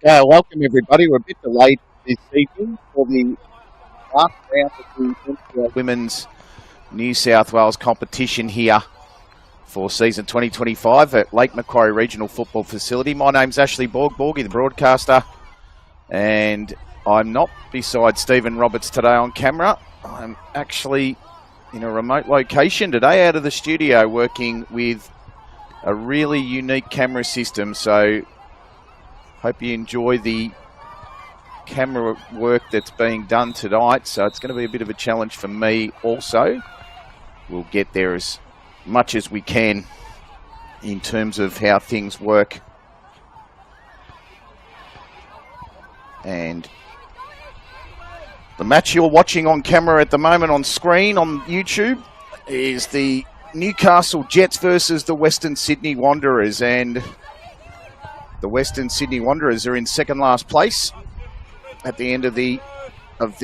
Welcome everybody. We're a bit delayed this evening for the last round of the NPL Women's New South Wales competition here for season 2025 at Lake Macquarie Regional Football Facility. My name's Ashley Borgie, the broadcaster, and I'm not beside Stephen Roberts today on camera. I'm actually in a remote location today out of the studio working with a really unique camera system, so hope you enjoy the camera work that's being done tonight. So it's going to be a bit of a challenge for me also. We'll get there as much as we can in terms of how things work. And the match you're watching on camera at the moment on screen on YouTube is the Newcastle Jets versus the Western Sydney Wanderers, and the Western Sydney Wanderers are in second last place at the end of the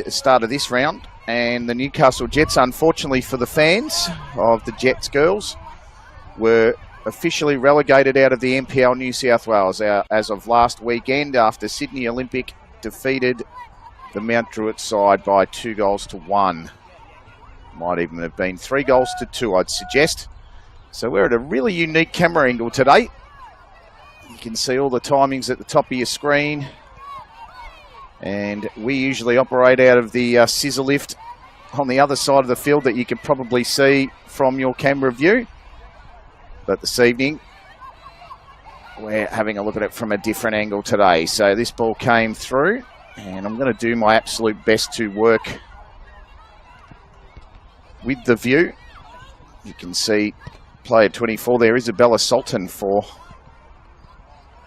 start of this round, and the Newcastle Jets, unfortunately for the fans of the Jets girls, were officially relegated out of the NPL New South Wales as of last weekend after Sydney Olympic defeated the Mount Druitt side by 2-1. Might even have been 3-2, I'd suggest. So we're at a really unique camera angle today. You can see all the timings at the top of your screen, and we usually operate out of the scissor lift on the other side of the field that you can probably see from your camera view. But this evening we're having a look at it from a different angle today. So this ball came through, and I'm going to do my absolute best to work with the view. You can see player 24 there, Isabella Sultan for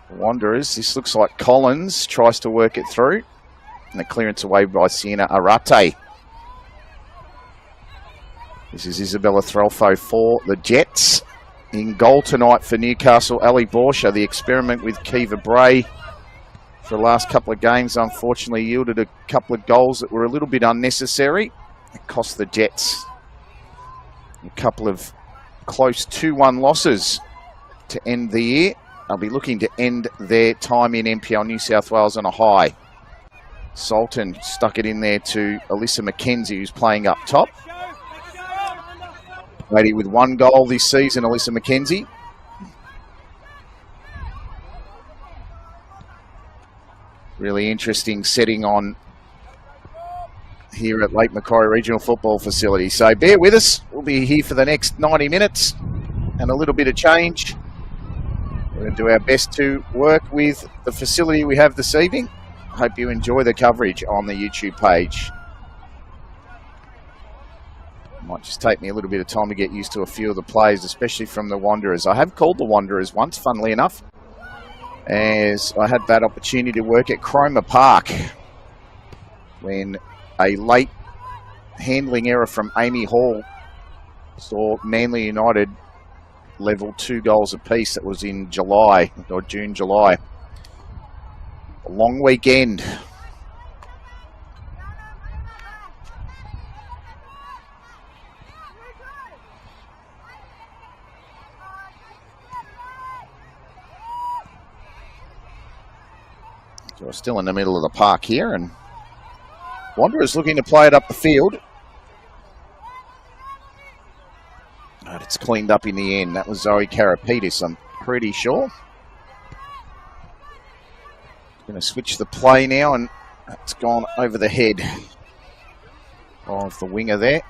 Wanderers. This looks like Collins tries to work it through, and the clearance away by Sienna Arate. This is Isabella Threlfo for the Jets. In goal tonight for Newcastle, Ali Borsha. The experiment with Kiva Bray for the last couple of games unfortunately yielded a couple of goals that were a little bit unnecessary. It cost the Jets a couple of close 2-1 losses to end the year. They'll be looking to end their time in NPL New South Wales on a high. Sultan stuck it in there to Alyssa McKenzie, who's playing up top. Lady with 1 goal this season, Alyssa McKenzie. Really interesting setting on here at Lake Macquarie Regional Football Facility. So bear with us. We'll be here for the next 90 minutes and a little bit of change. We're going to do our best to work with the facility we have this evening. I hope you enjoy the coverage on the YouTube page. It might just take me a little bit of time to get used to a few of the players, especially from the Wanderers. I have called the Wanderers once, funnily enough, as I had that opportunity to work at Cromer Park when a late handling error from Amy Hall saw Manly United level 2 goals apiece. That was in July, or June, July. A long weekend. So we're still in the middle of the park here, and Wanderers looking to play it up the field. But it's cleaned up in the end. That was Zoe Karapetis, I'm pretty sure. Going to switch the play now, and it's gone over the head of the winger there.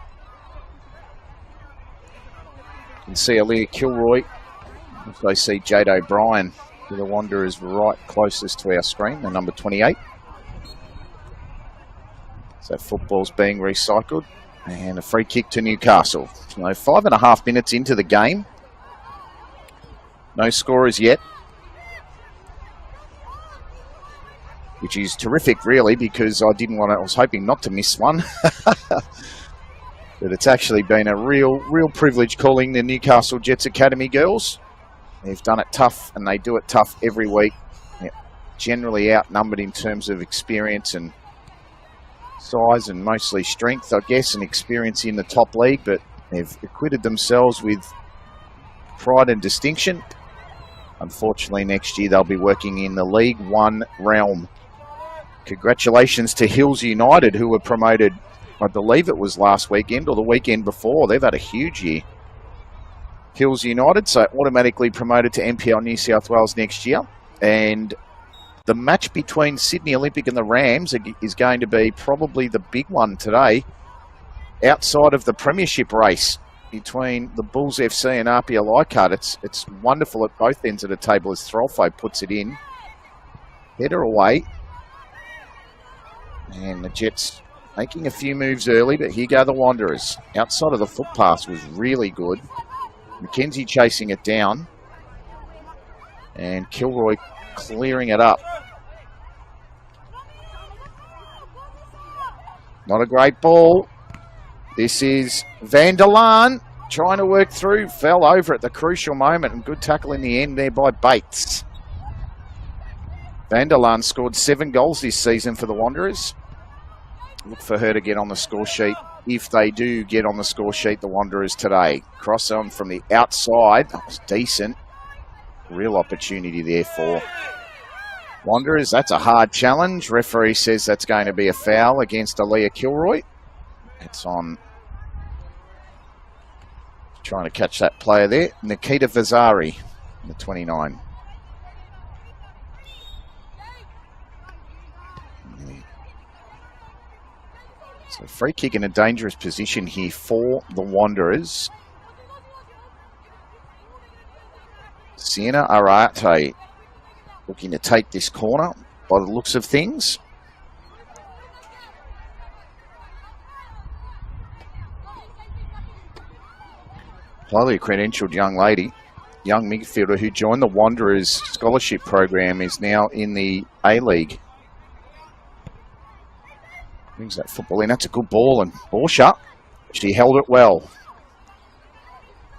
You can see Aaliyah Kilroy. Also see Jade O'Brien, who the Wanderers right closest to our screen, the number 28. So football's being recycled. And a free kick to Newcastle. So 5.5 minutes into the game. No scorers yet. which is terrific, really, because I was hoping not to miss one. But it's actually been a real privilege calling the Newcastle Jets Academy girls. They've done it tough, and they do it tough every week. They're generally outnumbered in terms of experience and size, and mostly strength, I guess, and experience in the top league, but they've acquitted themselves with pride and distinction. Unfortunately, next year they'll be working in the League One realm. Congratulations to Hills United, who were promoted, I believe it was last weekend or the weekend before. They've had a huge year. Hills United, so automatically promoted to NPL New South Wales next year. And the match between Sydney Olympic and the Rams is going to be probably the big one today, outside of the premiership race between the Bulls FC and RPL Leichhardt. It's wonderful at both ends of the table as Throlfo puts it in. Header away. And the Jets making a few moves early, but here go the Wanderers. Outside of the foot pass was really good. McKenzie chasing it down. And Kilroy clearing it up. Not a great ball. This is Van der Laan trying to work through. Fell over at the crucial moment, and good tackle in the end there by Bates. Van der Laan scored 7 goals this season for the Wanderers. Look for her to get on the score sheet, if they do get on the score sheet, the Wanderers today. Cross on from the outside. That was decent. Real opportunity there for Wanderers. That's a hard challenge. Referee says that's going to be a foul against Aaliyah Kilroy. It's on. Trying to catch that player there. Nikita Vazari, the 29. So free kick in a dangerous position here for the Wanderers. Sienna Arate looking to take this corner by the looks of things. Highly credentialed young lady, young midfielder who joined the Wanderers scholarship program, is now in the A-League. Brings that football in. That's a good ball, and Borsha, she held it well.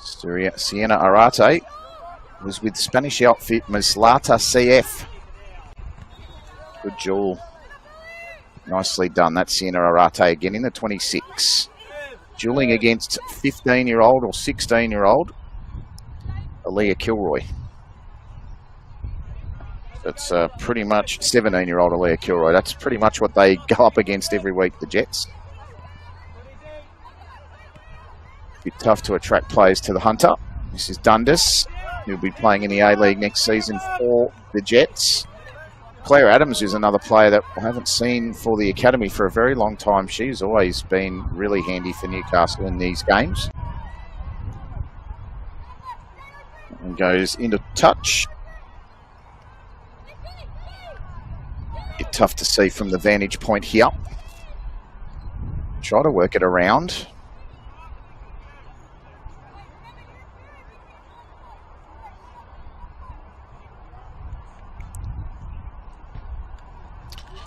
Sienna Arate was with Spanish outfit Maslata CF. Good duel. Nicely done. That's Sienna Arate again in the 26. Dueling against 15-year-old or 16-year-old Aaliyah Kilroy. That's pretty much 17-year-old Aaliyah Kilroy. That's pretty much what they go up against every week, the Jets. Bit tough to attract players to the Hunter. This is Dundas, who'll be playing in the A-League next season for the Jets. Claire Adams is another player that I haven't seen for the Academy for a very long time. She's always been really handy for Newcastle in these games. And goes into touch. Bit tough to see from the vantage point here. Try to work it around.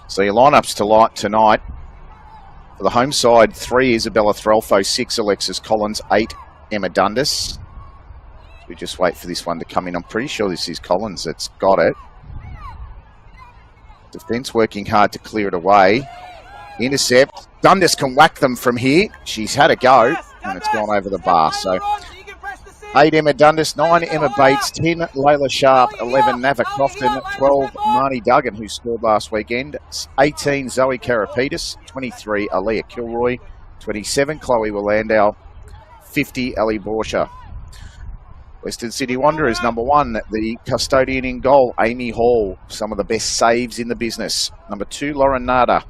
So your lineups tonight. For the home side, 3 Isabella Throlfo, 6 Alexis Collins, 8 Emma Dundas. We just wait for this one to come in. I'm pretty sure this is Collins that's got it. Defence working hard to clear it away. Intercept. Dundas can whack them from here. She's had a go, and it's gone over the bar. So 8 Emma Dundas, 9 Emma Bates, 10 Layla Sharp, 11 Nava Crofton, 12 Marnie Duggan, who scored last weekend, 18 Zoe Karapetis, 23 Aaliyah Kilroy, 27 Chloe Willandau, 50 Ellie Borsha. Western City Wanderers, number 1, the custodian in goal, Amy Hall, some of the best saves in the business. Number 2, Lauren Nada,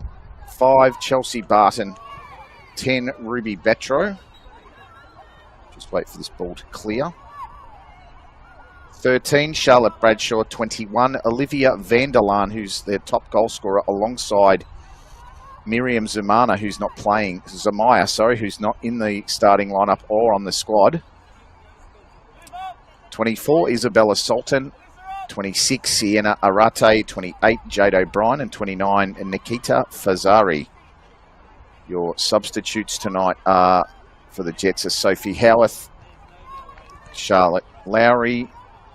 5 Chelsea Barton, 10 Ruby Betro. Just wait for this ball to clear. 13, Charlotte Bradshaw. 21, Olivia Van der Laan, who's their top goal scorer, alongside Miriam Zamaya, who's not playing. Zamaya, sorry, who's not in the starting lineup or on the squad. 24, Isabella Sultan. 26, Sienna Arate. 28, Jade O'Brien. And 29, Nikita Fazari. Your substitutes tonight are, for the Jets, are Sophie Howarth, Charlotte Lowry,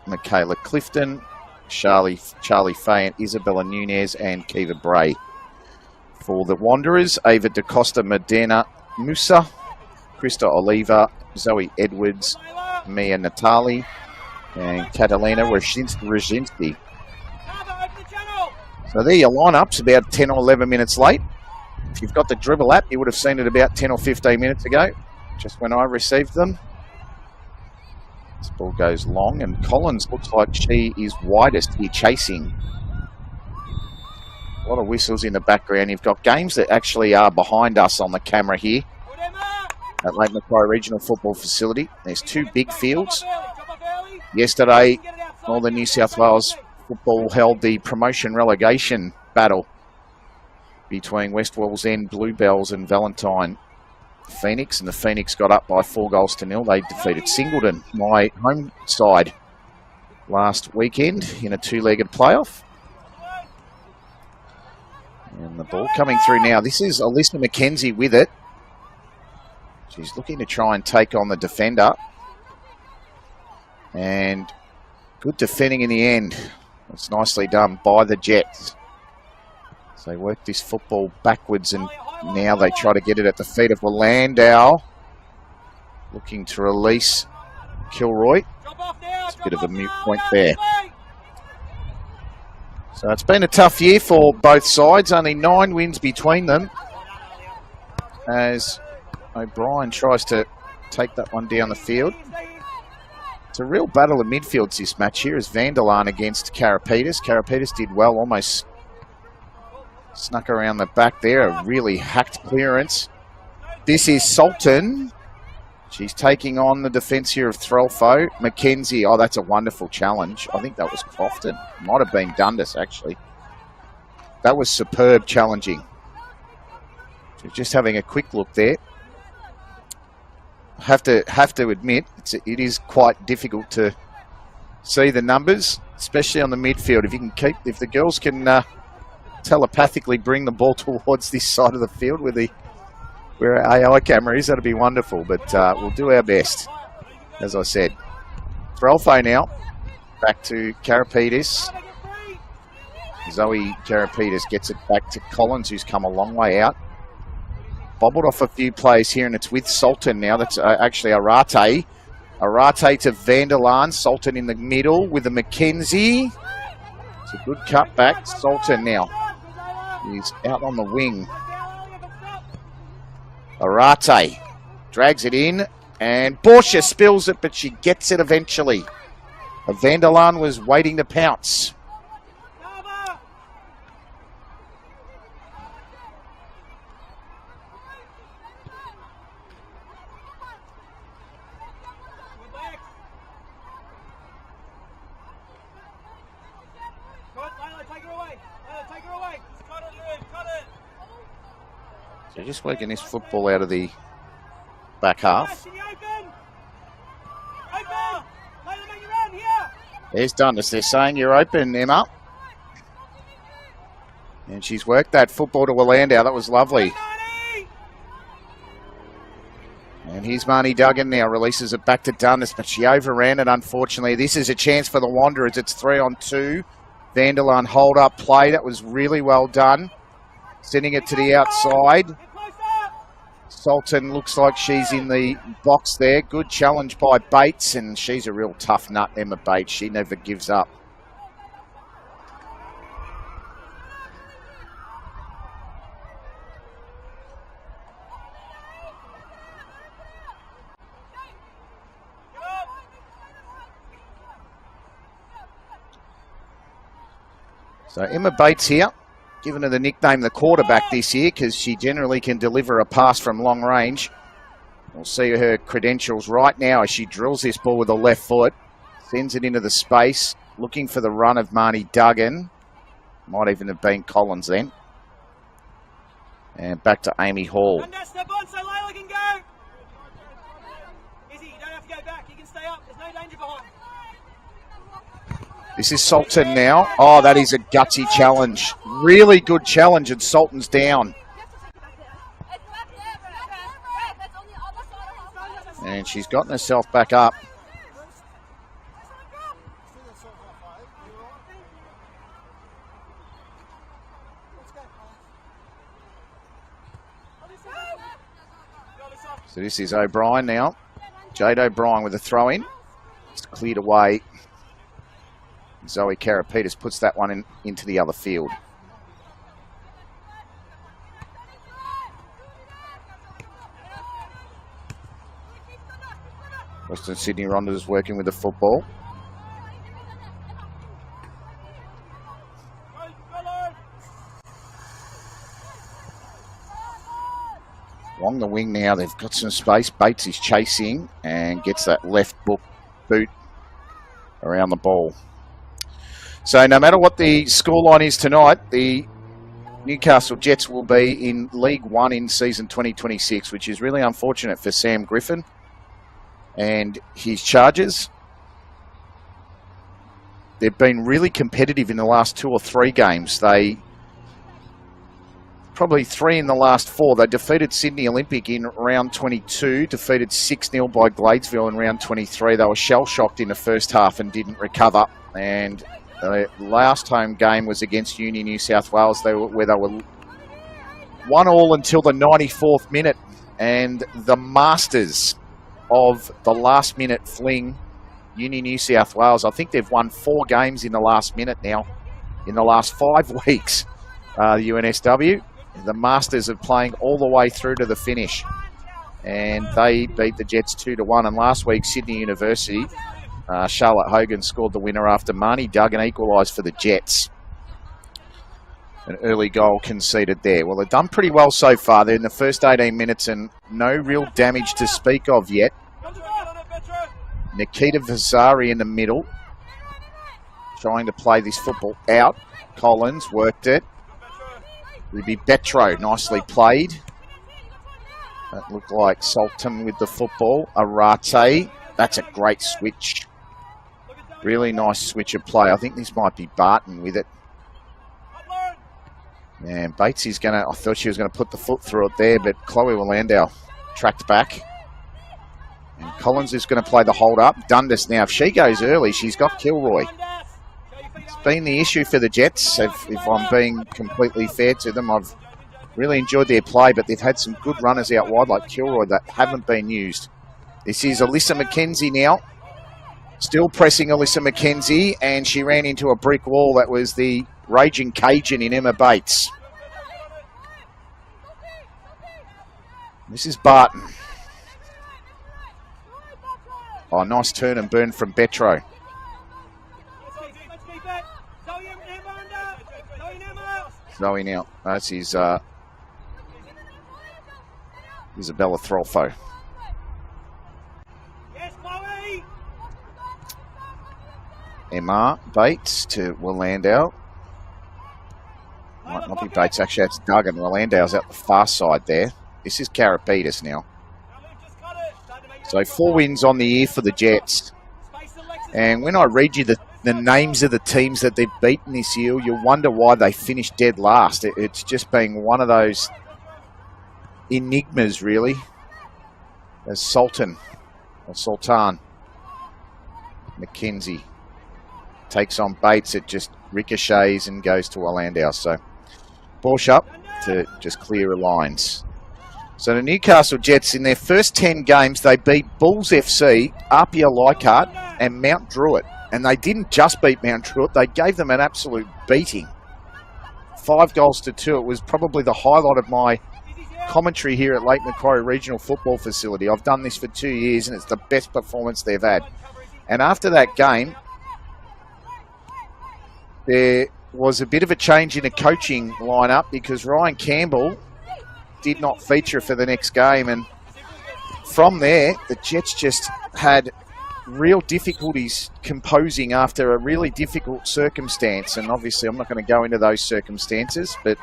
Michaela Clifton, Charlie Fay and Isabella Nunez, and Kiva Bray. For the Wanderers, Ava DaCosta, Medina Musa, Krista Oliva, Zoe Edwards, Mia Natali, and Catalina Rajinski. So there your lineups, about 10 or 11 minutes late. If you've got the dribble app, you would have seen it about 10 or 15 minutes ago, just when I received them. This ball goes long, and Collins looks like she is widest here chasing. A lot of whistles in the background. You've got games that actually are behind us on the camera here at Lake Macquarie Regional Football Facility. There's two big fields. Yesterday, Northern New South Wales Football held the promotion relegation battle between West Wallsend Bluebells and Valentine Phoenix, and the Phoenix got up by 4-0. They defeated Singleton, my home side, last weekend in a two-legged playoff. And the ball coming through now. This is Alyssa McKenzie with it. She's looking to try and take on the defender. And good defending in the end. It's nicely done by the Jets. So they work this football backwards, and now they try to get it at the feet of Landau. Looking to release Kilroy. It's a bit of a mute point there. So it's been a tough year for both sides. Only 9 wins between them, as O'Brien tries to take that one down the field. It's a real battle of midfields, this match here, as Vanderlaan against Karapetis. Karapetis did well, almost snuck around the back there. A really hacked clearance. This is Sultan. She's taking on the defence here of Threlfo. McKenzie, oh, that's a wonderful challenge. I think that was Crofton. Might have been Dundas, actually. That was superb challenging. Just having a quick look there. Have to admit, it is quite difficult to see the numbers, especially on the midfield. If the girls can telepathically bring the ball towards this side of the field where our AI camera is, that'd be wonderful. But we'll do our best, as I said. Threlfo now, back to Karapetis. Zoe Karapetis gets it back to Collins, who's come a long way out. Bobbled off a few plays here, and it's with Sultan now. That's actually Arate. Arate to Vanderlaan. Sultan in the middle with the McKenzie. It's a good cut back. Sultan now. He's out on the wing. Arate drags it in, and Borsche spills it, but she gets it eventually. Vanderlaan was waiting to pounce. So just working this football out of the back half. There's Dundas. They're saying you're open, Emma. And she's worked that football to Landau. That was lovely. And here's Marnie Duggan now. Releases it back to Dundas, but she overran it, unfortunately. This is a chance for the Wanderers. It's 3-on-2. Vanderlaan hold up play. That was really well done. Sending it to the outside. Sultan looks like she's in the box there. Good challenge by Bates, and she's a real tough nut, Emma Bates. She never gives up. So Emma Bates here, given her the nickname the quarterback this year because she generally can deliver a pass from long range. We'll see her credentials right now as she drills this ball with the left foot. Sends it into the space, looking for the run of Marnie Duggan. Might even have been Collins then. And back to Amy Hall. Step on so Layla can go. Izzy, you don't have to go back. You can stay up. There's no danger behind. This is Sultan now. Oh, that is a gutsy challenge. Really good challenge, and Sultan's down. And she's gotten herself back up. So this is O'Brien now. Jade O'Brien with a throw in. It's cleared away. Zoe Karapetis puts that one into the other field. Western Sydney Rondas working with the football. Along the wing now, they've got some space. Bates is chasing and gets that left boot around the ball. So no matter what the scoreline is tonight, the Newcastle Jets will be in League One in season 2026, which is really unfortunate for Sam Griffin and his Chargers. They've been really competitive in the last 2 or 3 games. Probably 3 in the last 4. They defeated Sydney Olympic in round 22, defeated 6-0 by Gladesville in round 23. They were shell-shocked in the first half and didn't recover. And the last home game was against Uni New South Wales, where they were 1-1 until the 94th minute. And the masters of the last-minute fling, Uni New South Wales, I think they've won 4 games in the last minute now, in the last 5 weeks, the UNSW. The Masters are playing all the way through to the finish. And they beat the Jets 2-1. And last week, Sydney University, Charlotte Hogan scored the winner after Marnie Duggan equalised for the Jets. An early goal conceded there. Well, they've done pretty well so far. They're in the first 18 minutes and no real damage to speak of yet. Nikita Vasari in the middle, trying to play this football out. Collins worked it. Ruby Betro, nicely played. That looked like Sultan with the football. Arate, that's a great switch. Really nice switch of play. I think this might be Barton with it. And Bates is I thought she was going to put the foot through it there, but Chloe Willandau tracked back. And Collins is going to play the hold up. Dundas now, if she goes early, she's got Kilroy. It's been the issue for the Jets, if I'm being completely fair to them. I've really enjoyed their play, but they've had some good runners out wide like Kilroy that haven't been used. This is Alyssa McKenzie now. Still pressing Alyssa McKenzie, and she ran into a brick wall. That was the Raging Cajun in Emma Bates. This is Barton. Oh, nice turn and burn from Betro. Zoe now. That's his Isabella Throlfo. Emma Bates to Willandau. Might not be Bates, actually that's Duggan. Willandau's out the far side there. This is Karapetis now. So 4 wins on the year for the Jets. And when I read you the names of the teams that they've beaten this year, you'll wonder why they finished dead last. It's just been one of those enigmas, really. As Sultan McKenzie takes on Bates, it just ricochets and goes to Willandau. So Borsch up to just clear the lines. So the Newcastle Jets, in their first 10 games, they beat Bulls FC, Apia Leichhardt and Mount Druitt. And they didn't just beat Mount Druitt, they gave them an absolute beating. 5-2. It was probably the highlight of my commentary here at Lake Macquarie Regional Football Facility. I've done this for 2 years and it's the best performance they've had. And after that game, there was a bit of a change in the coaching lineup because Ryan Campbell did not feature for the next game. And from there, the Jets just had real difficulties composing after a really difficult circumstance. And obviously, I'm not going to go into those circumstances, but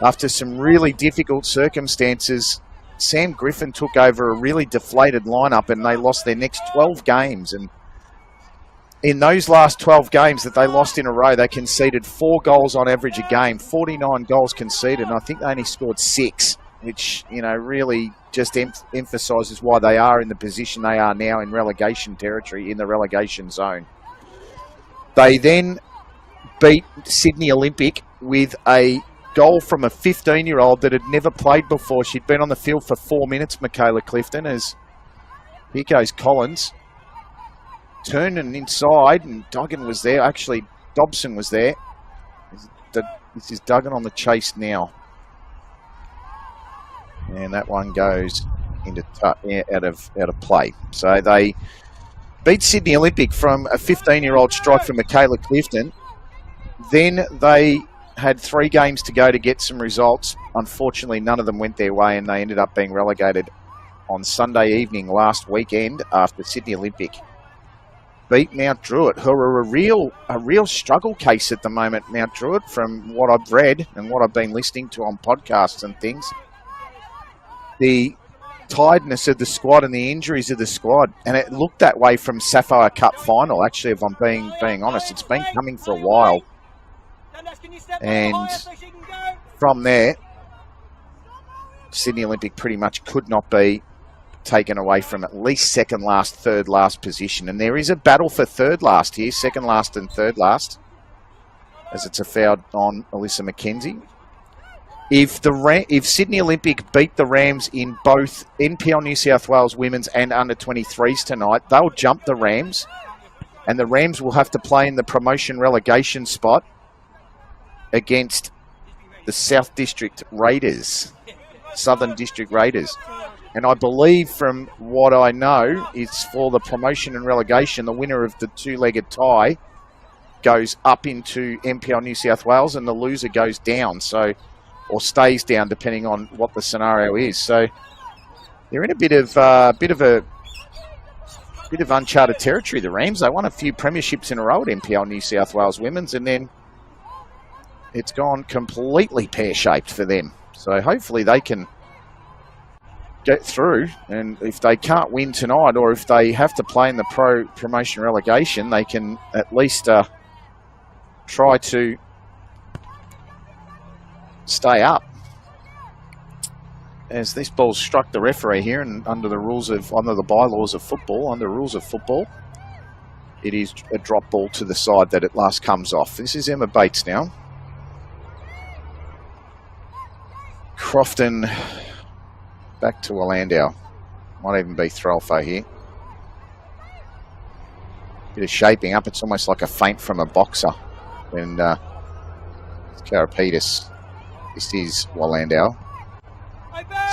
after some really difficult circumstances, Sam Griffin took over a really deflated lineup and they lost their next 12 games. And in those last 12 games that they lost in a row, they conceded 4 goals on average a game, 49 goals conceded, and I think they only scored 6, which, you know, really just emphasises why they are in the position they are now in relegation territory, in the relegation zone. They then beat Sydney Olympic with a goal from a 15-year-old that had never played before. She'd been on the field for 4 minutes, Michaela Clifton, as here goes Collins. Turning inside, and Duggan was there. Actually, Dobson was there. This is Duggan on the chase now. And that one goes into out of play. So they beat Sydney Olympic from a 15-year-old strike from Michaela Clifton. Then they had 3 games to go to get some results. Unfortunately, none of them went their way, and they ended up being relegated on Sunday evening last weekend after Sydney Olympic beat Mount Druitt, who are a real struggle case at the moment, Mount Druitt, from what I've read and what I've been listening to on podcasts and things. The tiredness of the squad and the injuries of the squad, and it looked that way from Sapphire Cup final, actually, if I'm being honest. It's been coming for a while. And from there, Sydney Olympic pretty much could not be taken away from at least second last, third last position. And there is a battle for third last here, second last and third last, as it's a foul on Alyssa McKenzie. If Sydney Olympic beat the Rams in both NPL New South Wales women's and under 23s tonight, they'll jump the Rams, and the Rams will have to play in the promotion relegation spot against the South District Raiders, Southern District Raiders. And I believe, from what I know, it's for the promotion and relegation, the winner of the 2-legged tie goes up into NPL New South Wales, and the loser goes down, so, or stays down, depending on what the scenario is. So they're in a bit of uncharted territory. The Rams, they won a few premierships in a row at NPL New South Wales women's, and then it's gone completely pear-shaped for them. So hopefully they can get through, and if they can't win tonight, or if they have to play in the promotion relegation, they can at least try to stay up. As this ball struck the referee here, and under the bylaws of football, under the rules of football, it is a drop ball to the side that at last comes off. This is Emma Bates now. Crofton back to Orlando. Might even be Threlfo here. Bit of shaping up. It's almost like a feint from a boxer. And it's Karapetis. This is Orlando.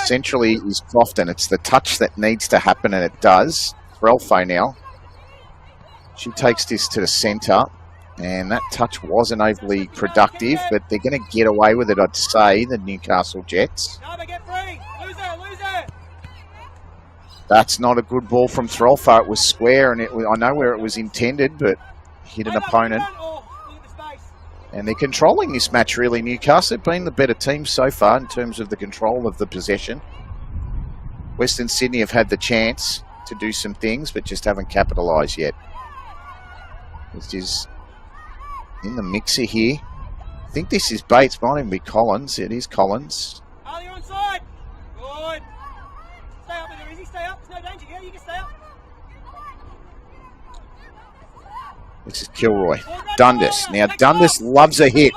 Centrally is Crofton. It's the touch that needs to happen, and it does. Threlfo now. She takes this to the centre, and that touch wasn't overly productive, but they're going to get away with it, I'd say, the Newcastle Jets. That's not a good ball from Threlfo. It was square, and I know where it was intended, but hit an opponent. And they're controlling this match, really. Newcastle have been the better team so far in terms of the control of the possession. Western Sydney have had the chance to do some things, but just haven't capitalised yet. This is in the mixer here. I think this is Bates. Might even be Collins. It is Collins. Oh, you're onside. Good. Stay up with her, Izzy. Stay up. There's no danger. Yeah, you can stay up. This is Kilroy. Dundas. Now, Dundas loves a hit.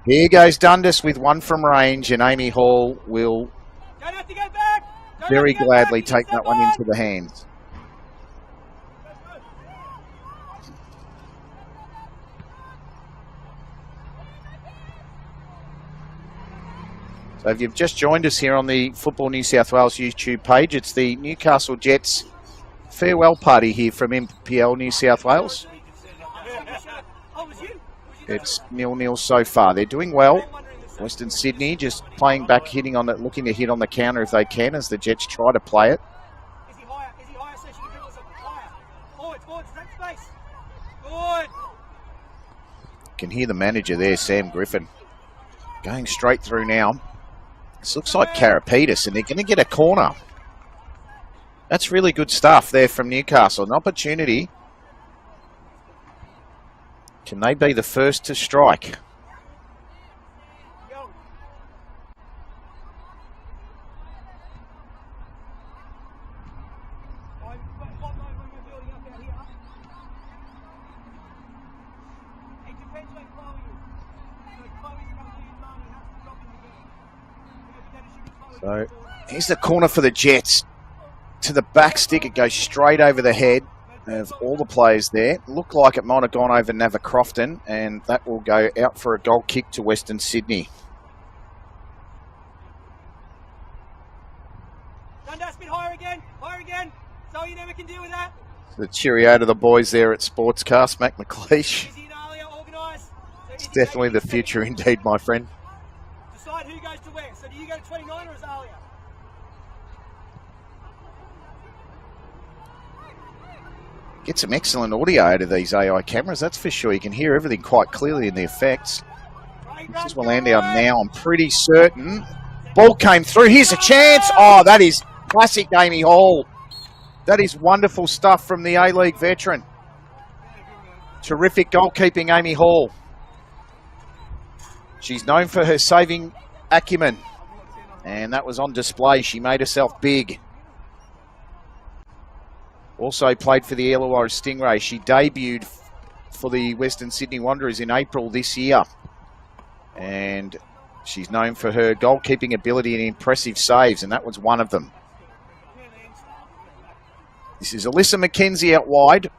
Here goes Dundas with one from range, and Amy Hall will very gladly take that one into the hands. So if you've just joined us here on the Football New South Wales YouTube page, it's the Newcastle Jets farewell party here from NPL New South Wales. It's 0-0 so far. They're doing well. Western Sydney just playing back, hitting on it, looking to hit on the counter if they can, as the Jets try to play it. Can hear the manager there, Sam Griffin, going straight through now. This looks like Karapetis, and they're going to get a corner. That's really good stuff there from Newcastle. An opportunity Can they be the first to strike? So here's the corner for the Jets. To the back stick, it goes straight over the head of all the players there. Looked like it might have gone over Nava Crofton, and that will go out for a goal kick to Western Sydney. Dundas, bit higher again, so you never can deal with that. The cheerio to the boys there at Sportscast, Mac McLeish. It's definitely the future indeed, my friend. Decide who goes to where. So do you go to 29 or Azalea? Get some excellent audio out of these AI cameras, that's for sure. You can hear everything quite clearly in the effects. This is Willandow now, I'm pretty certain. Ball came through, here's a chance. Oh, that is classic Amy Hall. That is wonderful stuff from the A-League veteran. Terrific goalkeeping, Amy Hall. She's known for her saving acumen, and that was on display. She made herself big. Also played for the Illawarra Stingrays. She debuted for the Western Sydney Wanderers in April this year. And she's known for her goalkeeping ability and impressive saves, and that was one of them. This is Alyssa McKenzie out wide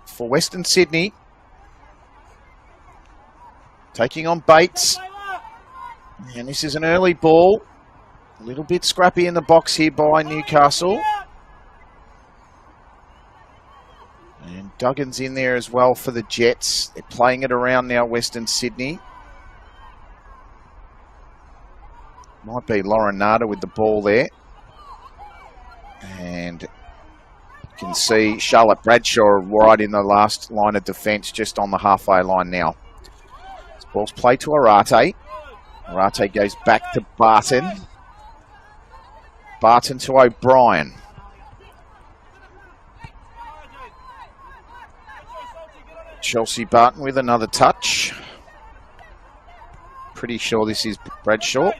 for Western Sydney. Taking on Bates. And this is an early ball. A little bit scrappy in the box here by Newcastle. And Duggan's in there as well for the Jets. They're playing it around now, Western Sydney. Might be Lauren Nada with the ball there. And you can see Charlotte Bradshaw right in the last line of defence, just on the halfway line now. This ball's played to Arate. Arate goes back to Barton. Barton to O'Brien. Chelsea Barton with another touch. Pretty sure this is Bradshaw.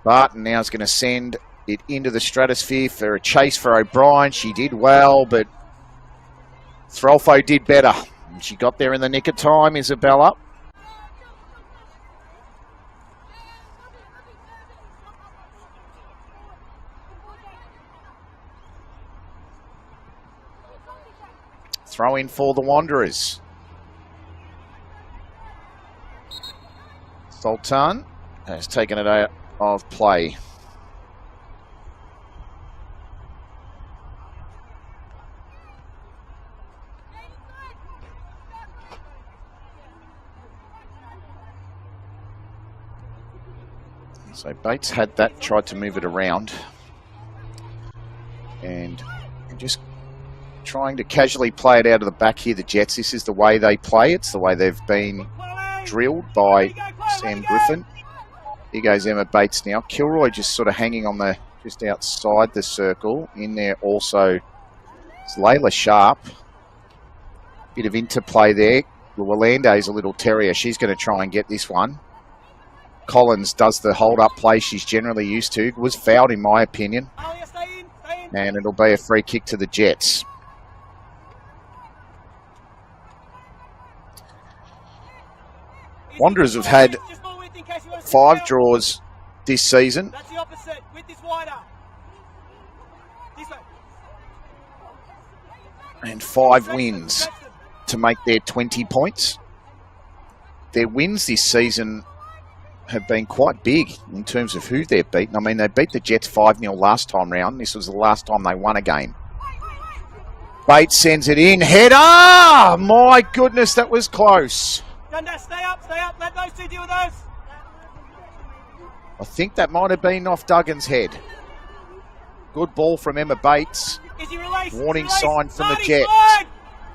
Barton now is going to send it into the stratosphere for a chase for O'Brien. She did well, but Throlfo did better. And she got there in the nick of time, Isabella. Throw in for the Wanderers. Sultan has taken it out of play. So Bates had that, tried to move it around. And just trying to casually play it out of the back here, the Jets. This is the way they play. It's the way they've been drilled by Sam Griffin. Here goes Emma Bates now. Kilroy just sort of hanging on the, just outside the circle. In there also is Layla Sharp. Bit of interplay there. Willandow's a little terrier. She's going to try and get this one. Collins does the hold-up play she's generally used to. Was fouled in my opinion. And it'll be a free kick to the Jets. Wanderers have had 5 draws this season. That's the opposite. With this wider. This way. And 5 wins to make their 20 points. Their wins this season have been quite big in terms of who they've beaten. I mean, they beat the Jets 5-0 last time round. This was the last time they won a game. Bates sends it in. Header! My goodness, that was close. Dundas, stay up, let those two deal with those. I think that might have been off Duggan's head. Good ball from Emma Bates. Is he released? Warning sign from the Jets.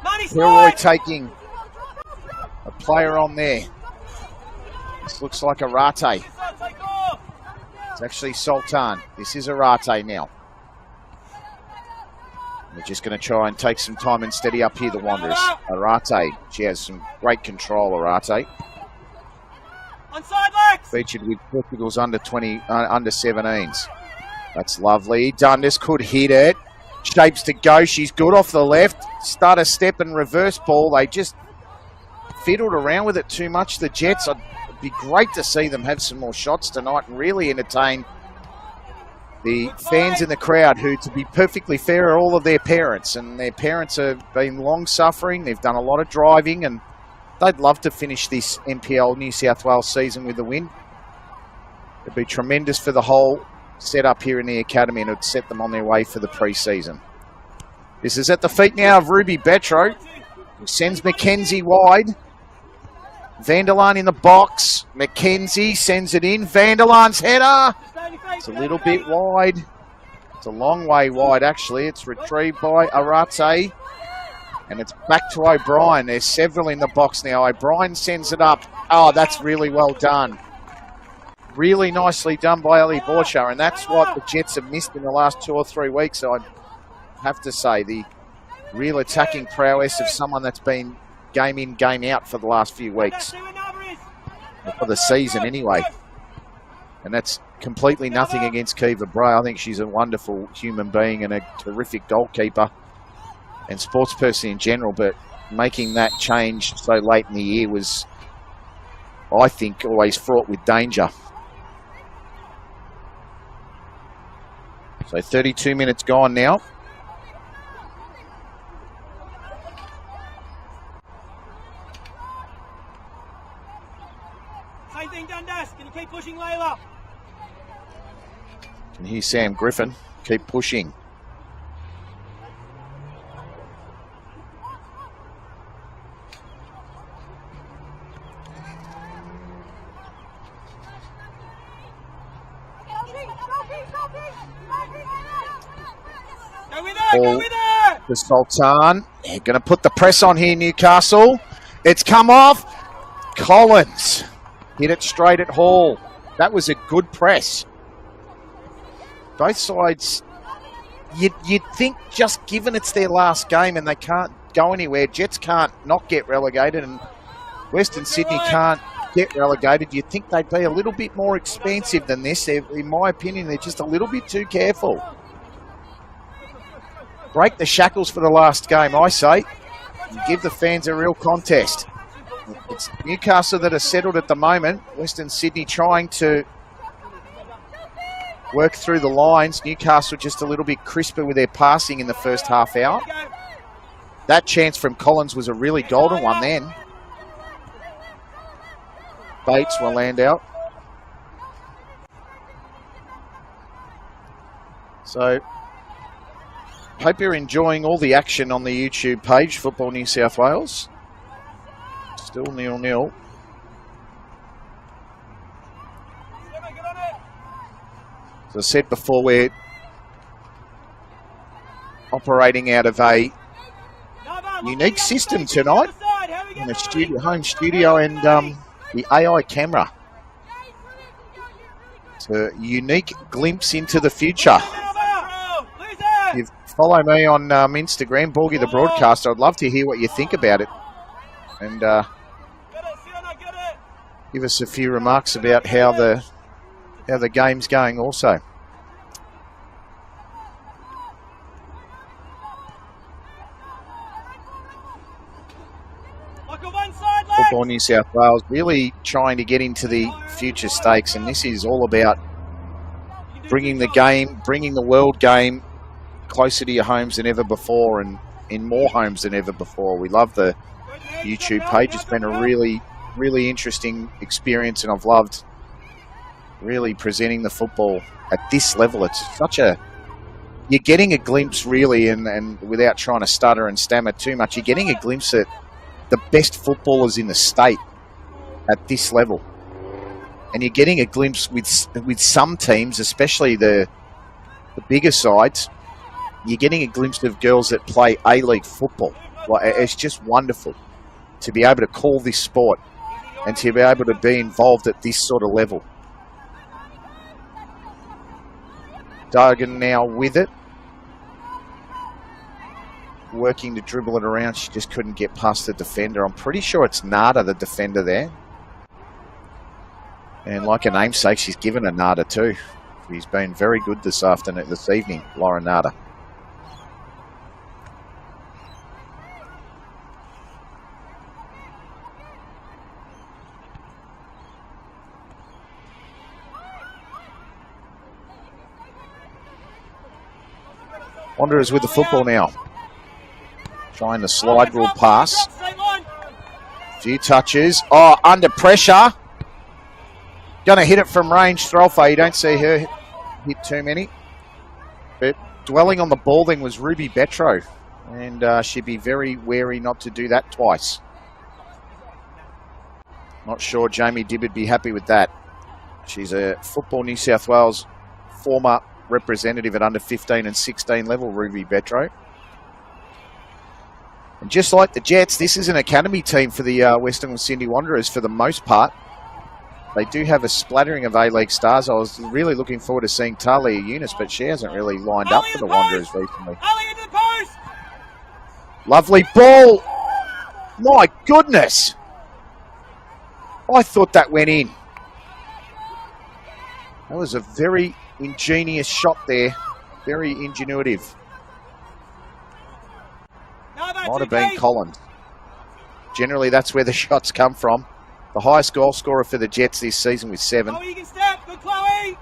Marty Kilroy taking a player on there. This looks like Arate. It's actually Sultan. This is Arate now. They're just going to try and take some time and steady up here, the Wanderers. Arate, she has some great control, Arate. Onside legs. Featured with Portugal's under 17s. That's lovely. Dundas could hit it. Shapes to go. She's good off the left. Start a step and reverse ball. They just fiddled around with it too much, the Jets. It'd be great to see them have some more shots tonight and really entertain the fans in the crowd who, to be perfectly fair, are all of their parents. And their parents have been long suffering. They've done a lot of driving and they'd love to finish this NPL New South Wales season with a win. It'd be tremendous for the whole setup here in the academy and it would set them on their way for the pre-season. This is at the feet now of Ruby Betro, who sends McKenzie wide. Vanderlaan in the box. McKenzie sends it in. Vanderlaan's header. It's a little bit wide. It's a long way wide, actually. It's retrieved by Arate. And it's back to O'Brien. There's several in the box now. O'Brien sends it up. Oh, that's really well done. Really nicely done by Ali Borcha. And that's what the Jets have missed in the last 2 or 3 weeks. I have to say, the real attacking prowess of someone that's been game in, game out for the last few weeks. Or for the season, anyway. And that's completely nothing against Kiva Bray. I think she's a wonderful human being and a terrific goalkeeper and sports person in general, but making that change so late in the year was, I think, always fraught with danger. So 32 minutes gone now. Same thing, Dundas. Can you keep pushing, Layla? Can hear Sam Griffin. Keep pushing. Go with her, go with her! The Sultan. They're going to put the press on here, Newcastle. It's come off. Collins hit it straight at Hall. That was a good press. Both sides, you'd think, just given it's their last game and they can't go anywhere, Jets can't not get relegated and Western Sydney can't get relegated, you'd think they'd be a little bit more expansive than this. In my opinion, they're just a little bit too careful. Break the shackles for the last game, I say, and give the fans a real contest. It's Newcastle that are settled at the moment. Western Sydney trying to work through the lines. Newcastle just a little bit crisper with their passing in the first half hour. That chance from Collins was a really golden one then. Bates will land out. So, hope you're enjoying all the action on the YouTube page, Football New South Wales. Still 0-0. As I said before, we're operating out of a unique system tonight in the studio, home studio, and the AI camera. It's a unique glimpse into the future. If you follow me on Instagram, Borgie the Broadcaster, I'd love to hear what you think about it. And give us a few remarks about how the game's going also. Football New South Wales really trying to get into the future stakes, and this is all about bringing the game, bringing the world game closer to your homes than ever before and in more homes than ever before. We love the YouTube page. It's been a really, really interesting experience, and I've loved really presenting the football at this level. It's such a, you're getting a glimpse really, and without trying to stutter and stammer too much, you're getting a glimpse at the best footballers in the state at this level. And you're getting a glimpse with some teams, especially the bigger sides, you're getting a glimpse of girls that play A-League football. Well, it's just wonderful to be able to call this sport and to be able to be involved at this sort of level. Duggan now with it. working to dribble it around. She just couldn't get past the defender. I'm pretty sure it's Nada, the defender there. And like her namesake, she's given a Nada too. She's been very good this evening, Lauren Nada. Wanderers with the football now. Trying the slide rule pass. Few touches. Oh, under pressure. Going to hit it from range. Throlfa, you don't see her hit too many. But dwelling on the ball then was Ruby Betro. And she'd be very wary not to do that twice. Not sure Jamie Dibb would be happy with that. She's a Football New South Wales former representative at under 15 and 16 level, Ruby Betro. And just like the Jets, this is an academy team for the Western Sydney Wanderers for the most part. They do have a splattering of A-League stars. I was really looking forward to seeing Talia Eunice, but she hasn't really lined up for the Wanderers recently. Lovely ball. My goodness. I thought that went in. That was a very ingenious shot there. Very ingenuitive. Might have been Collins. Generally, that's where the shots come from. The highest goal scorer for the Jets this season with 7. Chloe, you can step. Good, Chloe.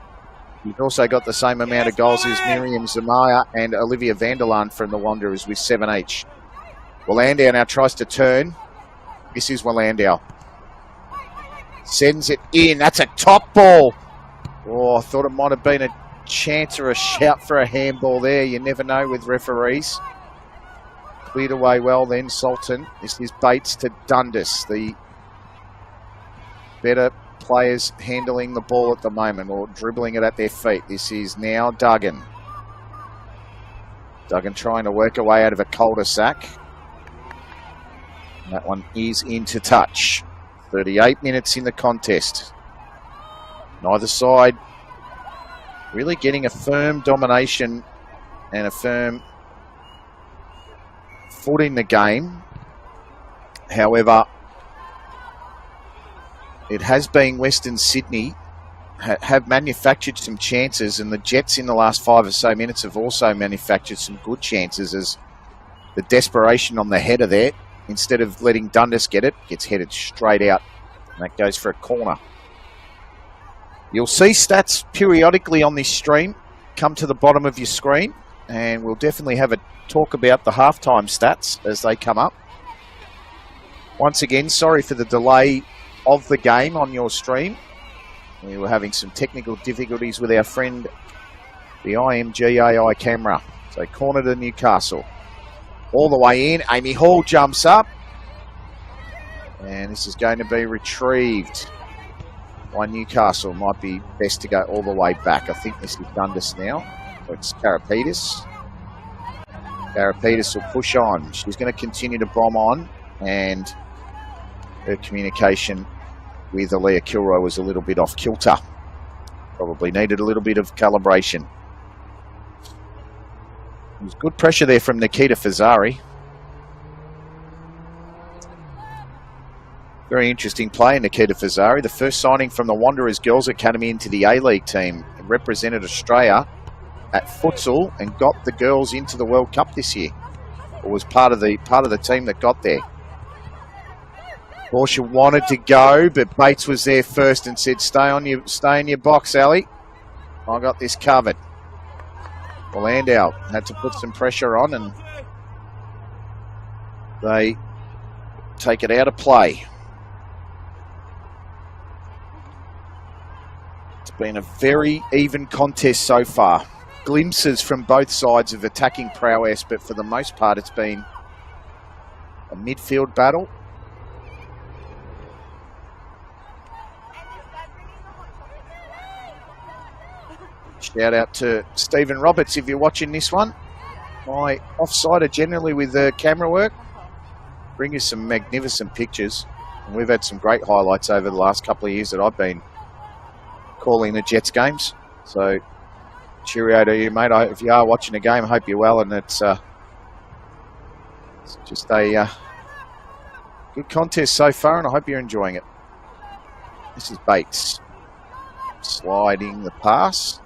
You've also got the same amount of goals as Miriam Zamaya and Olivia Vanderlaan from the Wanderers with 7 each. Willandow now tries to turn. This is Willandow. Sends it in. That's a top ball. Oh, I thought it might have been a chance or a shout for a handball there. You never know with referees. Cleared away well then, Sultan. This is Bates to Dundas, the better players handling the ball at the moment or dribbling it at their feet. This is now Duggan. Duggan trying to work her way out of a cul-de-sac. That one is into touch. 38 minutes in the contest. Neither side really getting a firm domination and a firm foot in the game. However, it has been Western Sydney have manufactured some chances, and the Jets in the last 5 or so minutes have also manufactured some good chances as the desperation on the header there, instead of letting Dundas get it, gets headed straight out, and that goes for a corner. You'll see stats periodically on this stream come to the bottom of your screen, and we'll definitely have a talk about the halftime stats as they come up. Once again, sorry for the delay of the game on your stream. We were having some technical difficulties with our friend, the IMG AI camera. So corner to Newcastle. All the way in. Amy Hall jumps up. And this is going to be retrieved by Newcastle. Might be best to go all the way back. I think this is Dundas now. So it's Karapetis. Karapetis will push on. She's going to continue to bomb on. And her communication with Aaliyah Kilroy was a little bit off kilter. Probably needed a little bit of calibration. There's good pressure there from Nikita Fazzari. Very interesting play, Nikita Fazzari. The first signing from the Wanderers Girls Academy into the A-League team. Represented Australia at futsal and got the girls into the World Cup this year. Or was part of the team that got there. Porsche wanted to go, but Bates was there first and said, stay in your box, Ali. I got this covered. Willandow had to put some pressure on, and they take it out of play. It's been a very even contest so far. Glimpses from both sides of attacking prowess, but for the most part it's been a midfield battle. Shout out to Stephen Roberts if you're watching this one. My offsider generally with the camera work bring you some magnificent pictures. And we've had some great highlights over the last couple of years that I've been calling the Jets games. So cheerio to you, mate. If you are watching a game, I hope you're well and it's It's just a good contest so far, and I hope you're enjoying it. This is Bates sliding the pass.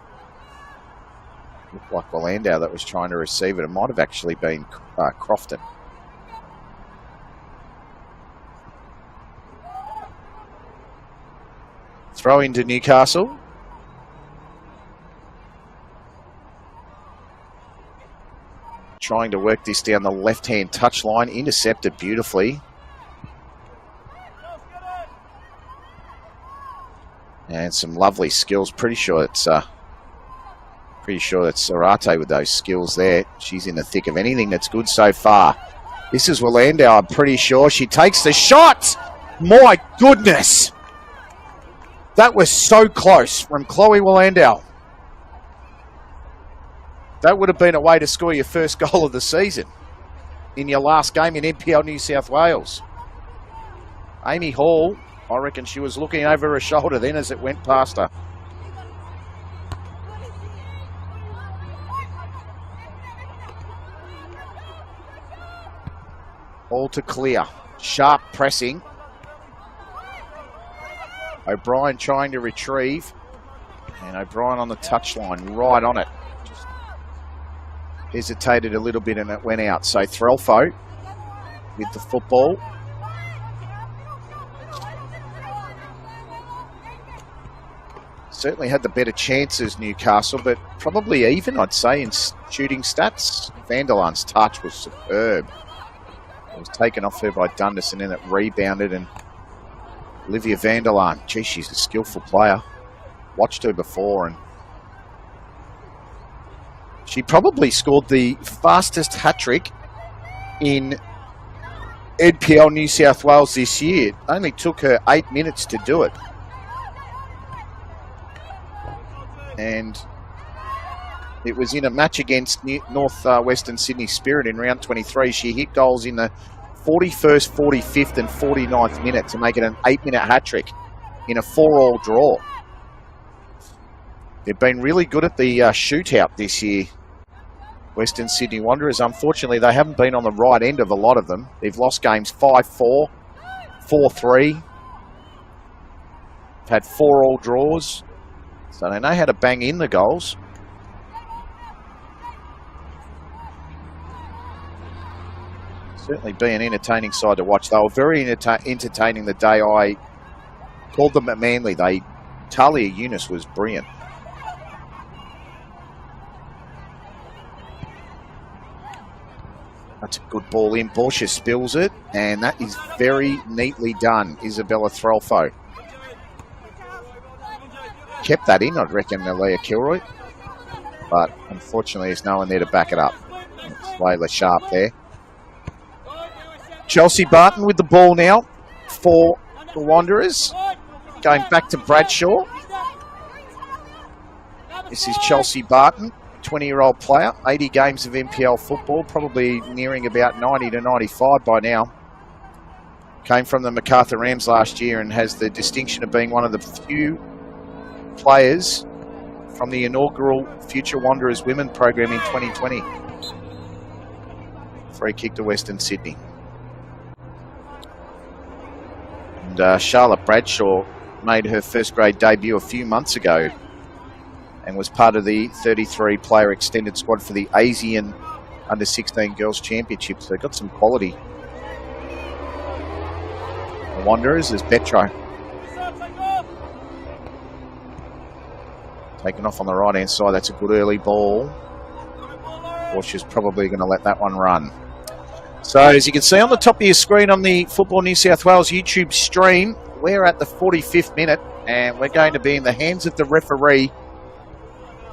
Looked like Landau that was trying to receive it. It might have actually been Crofton. Throw into Newcastle. Trying to work this down the left-hand touchline. Intercepted beautifully. And some lovely skills. Pretty sure it's Sarate with those skills there. She's in the thick of anything that's good so far. This is Willando, I'm pretty sure. She takes the shot. My goodness. That was so close from Chloe Willando. That would have been a way to score your first goal of the season in your last game in NPL New South Wales. Amy Hall, I reckon she was looking over her shoulder then as it went past her. All to clear. Sharp pressing. O'Brien trying to retrieve. And O'Brien on the touchline, right on it. Just hesitated a little bit and it went out. So Threlfo with the football. Certainly had the better chances, Newcastle, but probably even, I'd say, in shooting stats. Vanderland's touch was superb. It was taken off her by Dundas and then it rebounded, and Olivia Vanderland, gee, she's a skillful player. Watched her before, and she probably scored the fastest hat-trick in NPL New South Wales this year. It only took her 8 minutes to do it. And it was in a match against North Western Sydney Spirit in round 23. She hit goals in the 41st, 45th and 49th minute to make it an 8-minute hat-trick in a 4-all draw. They've been really good at the shootout this year, Western Sydney Wanderers. Unfortunately, they haven't been on the right end of a lot of them. They've lost games 5-4, 4-3. Had 4-all draws. So they know how to bang in the goals. Certainly be an entertaining side to watch. They were very entertaining the day I called them at Manly. Talia Eunice was brilliant. That's a good ball in. Borsha spills it, and that is very neatly done, Isabella Threlfo. Kept that in, I'd reckon, Leah Kilroy. But unfortunately, there's no one there to back it up. It's Layla Sharp there. Chelsea Barton with the ball now for the Wanderers. Going back to Bradshaw. This is Chelsea Barton, 20-year-old player. 80 games of NPL football, probably nearing about 90 to 95 by now. Came from the Macarthur Rams last year and has the distinction of being one of the few players from the inaugural Future Wanderers Women program in 2020. Free kick to Western Sydney. And Charlotte Bradshaw made her first grade debut a few months ago and was part of the 33-player extended squad for the ASEAN Under-16 Girls Championship. So got some quality. The Wanderers is Betro. Taken off on the right-hand side. That's a good early ball. Or she's probably going to let that one run. So, as you can see on the top of your screen on the Football New South Wales YouTube stream, we're at the 45th minute, and we're going to be in the hands of the referee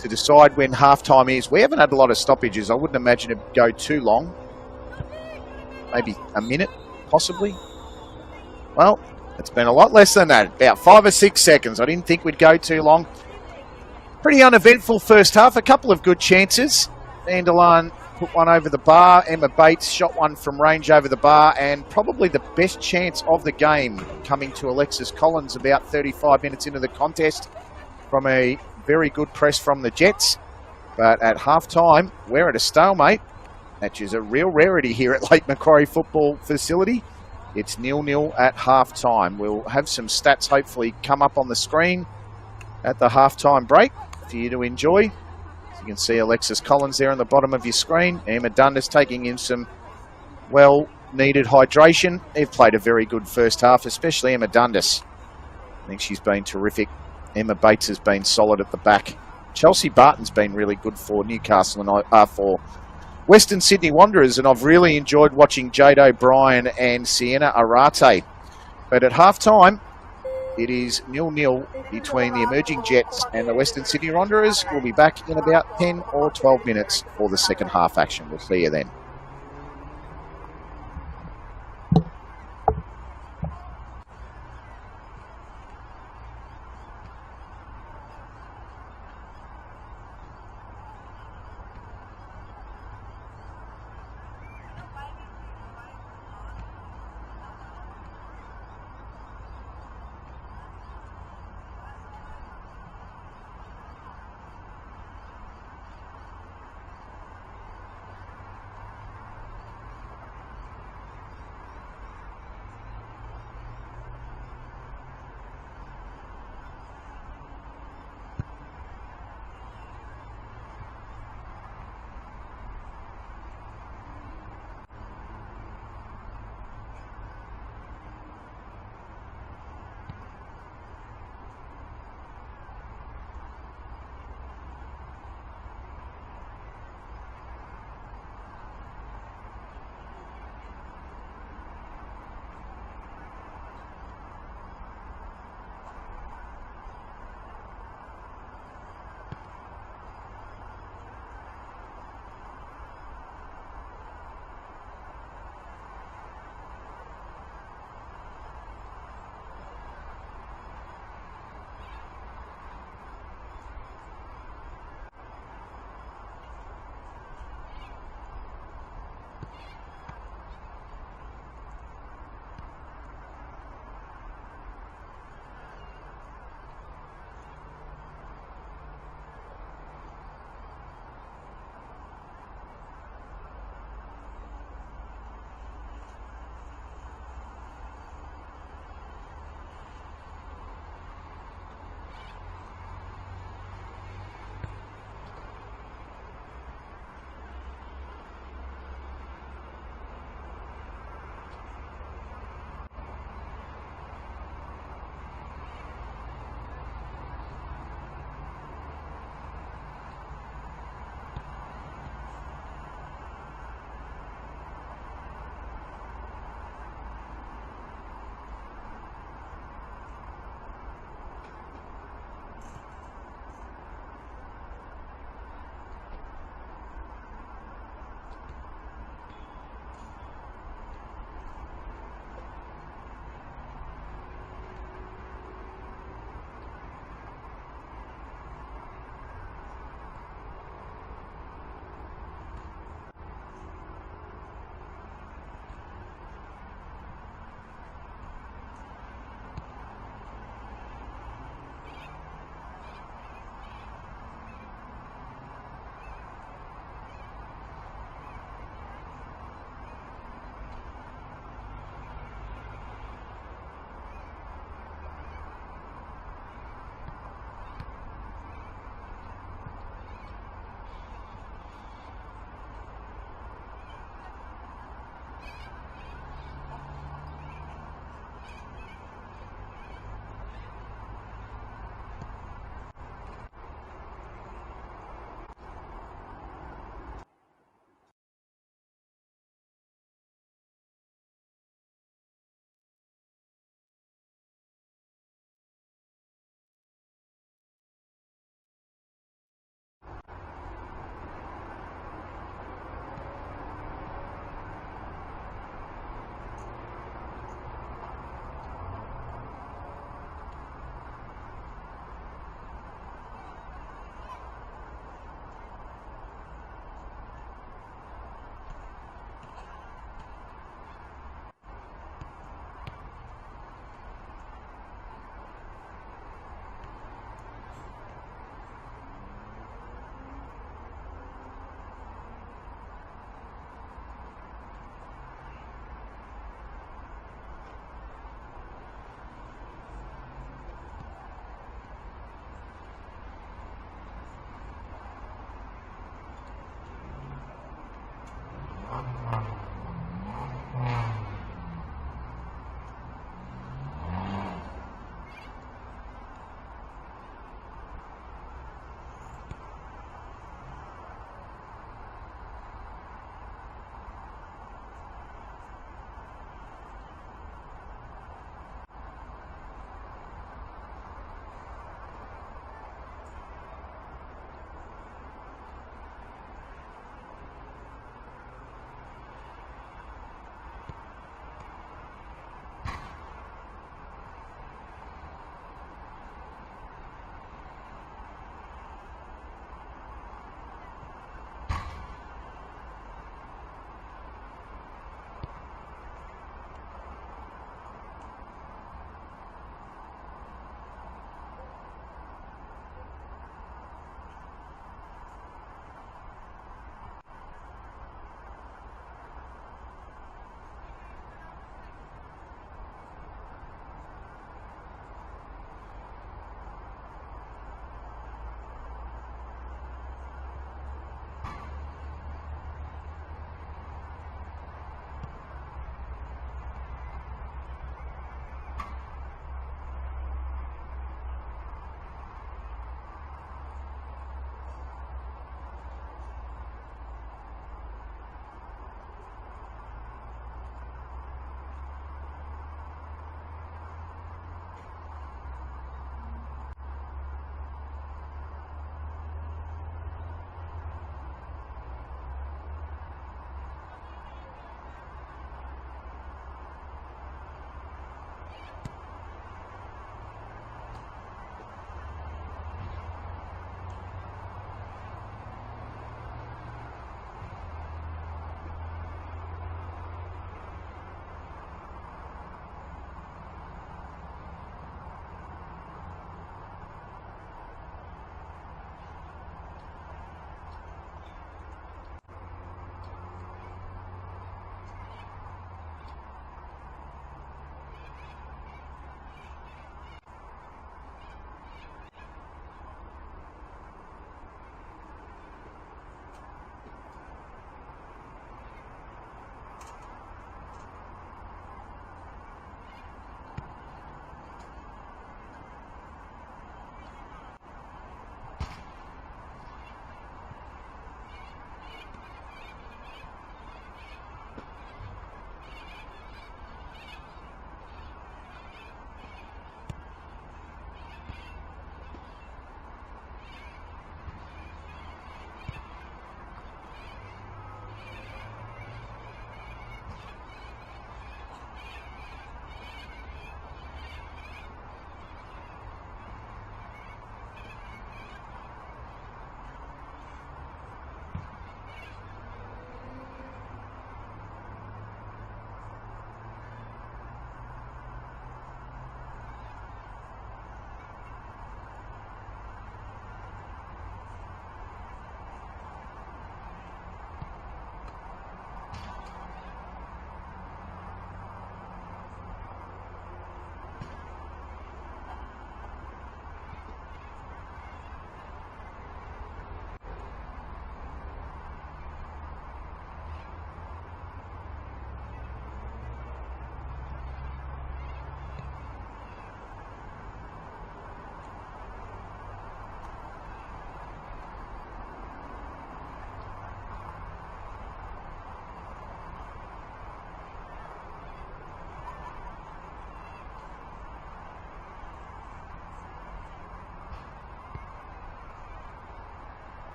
to decide when halftime is. We haven't had a lot of stoppages. I wouldn't imagine it'd go too long. Maybe a minute, possibly. Well, it's been a lot less than that. About 5 or 6 seconds. I didn't think we'd go too long. Pretty uneventful first half. A couple of good chances. Vanderlaan put one over the bar. Emma Bates shot one from range over the bar. And probably the best chance of the game coming to Alexis Collins about 35 minutes into the contest from a very good press from the Jets. But at half-time, we're at a stalemate. which is a real rarity here at Lake Macquarie Football Facility. It's 0-0 at half-time. We'll have some stats hopefully come up on the screen at the half-time break for you to enjoy. As you can see Alexis Collins there on the bottom of your screen. Emma Dundas taking in some well-needed hydration. They've played a very good first half, especially Emma Dundas. I think she's been terrific. Emma Bates has been solid at the back. Chelsea Barton's been really good for Newcastle and for Western Sydney Wanderers, and I've really enjoyed watching Jade O'Brien and Sienna Arate. But at half-time, it is 0-0 between the emerging Jets and the Western Sydney Wanderers. We'll be back in about 10 or 12 minutes for the second half action. We'll see you then.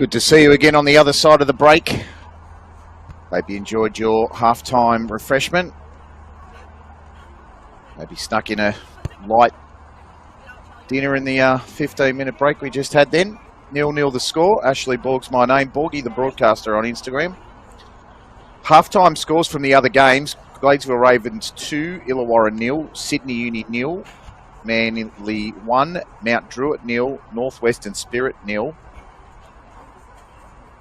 Good to see you again on the other side of the break. Hope you enjoyed your halftime refreshment. Maybe snuck in a light dinner in the 15-minute break we just had then. 0-0 the score. Ashley Borg's my name. Borgie, the broadcaster on Instagram. Halftime scores from the other games. Gladesville Ravens 2, Illawarra 0, Sydney Uni 0, Manly 1, Mount Druitt 0, Northwestern Spirit 0.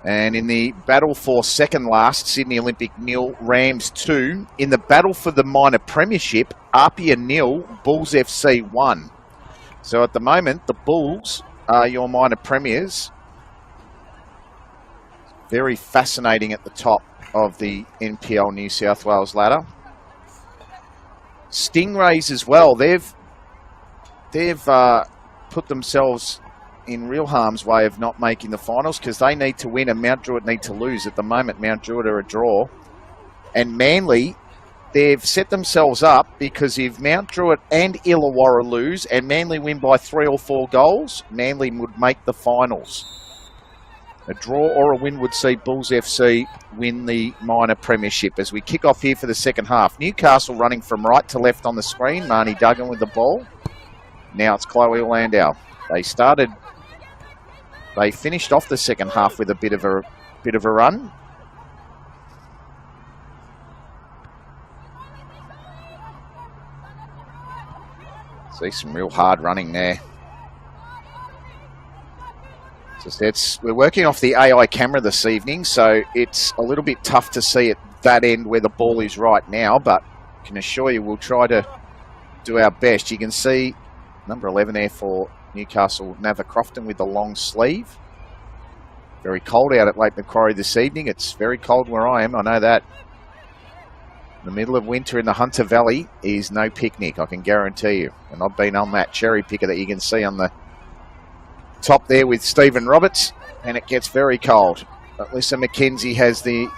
And in the battle for second last, Sydney Olympic 0, Rams 2. In the battle for the minor premiership, Apia 0, Bulls FC 1. So at the moment, the Bulls are your minor premiers. Very fascinating at the top of the NPL New South Wales ladder. Stingrays as well. They've put themselves in real harm's way of not making the finals because they need to win and Mount Druitt need to lose. At the moment, Mount Druitt are a draw. And Manly, they've set themselves up because if Mount Druitt and Illawarra lose and Manly win by 3 or 4 goals, Manly would make the finals. A draw or a win would see Bulls FC win the minor premiership. As we kick off here for the second half, Newcastle running from right to left on the screen. Marnie Duggan with the ball. Now it's Chloe Landau. They finished off the second half with a bit of a run. See some real hard running there. We're working off the AI camera this evening, so it's a little bit tough to see at that end where the ball is right now, but I can assure you we'll try to do our best. You can see number 11 there for Newcastle, Nava Crofton with the long sleeve. Very cold out at Lake Macquarie this evening. It's very cold where I am, I know that. The middle of winter in the Hunter Valley is no picnic, I can guarantee you. And I've been on that cherry picker that you can see on the top there with Stephen Roberts, and it gets very cold. Alyssa McKenzie has the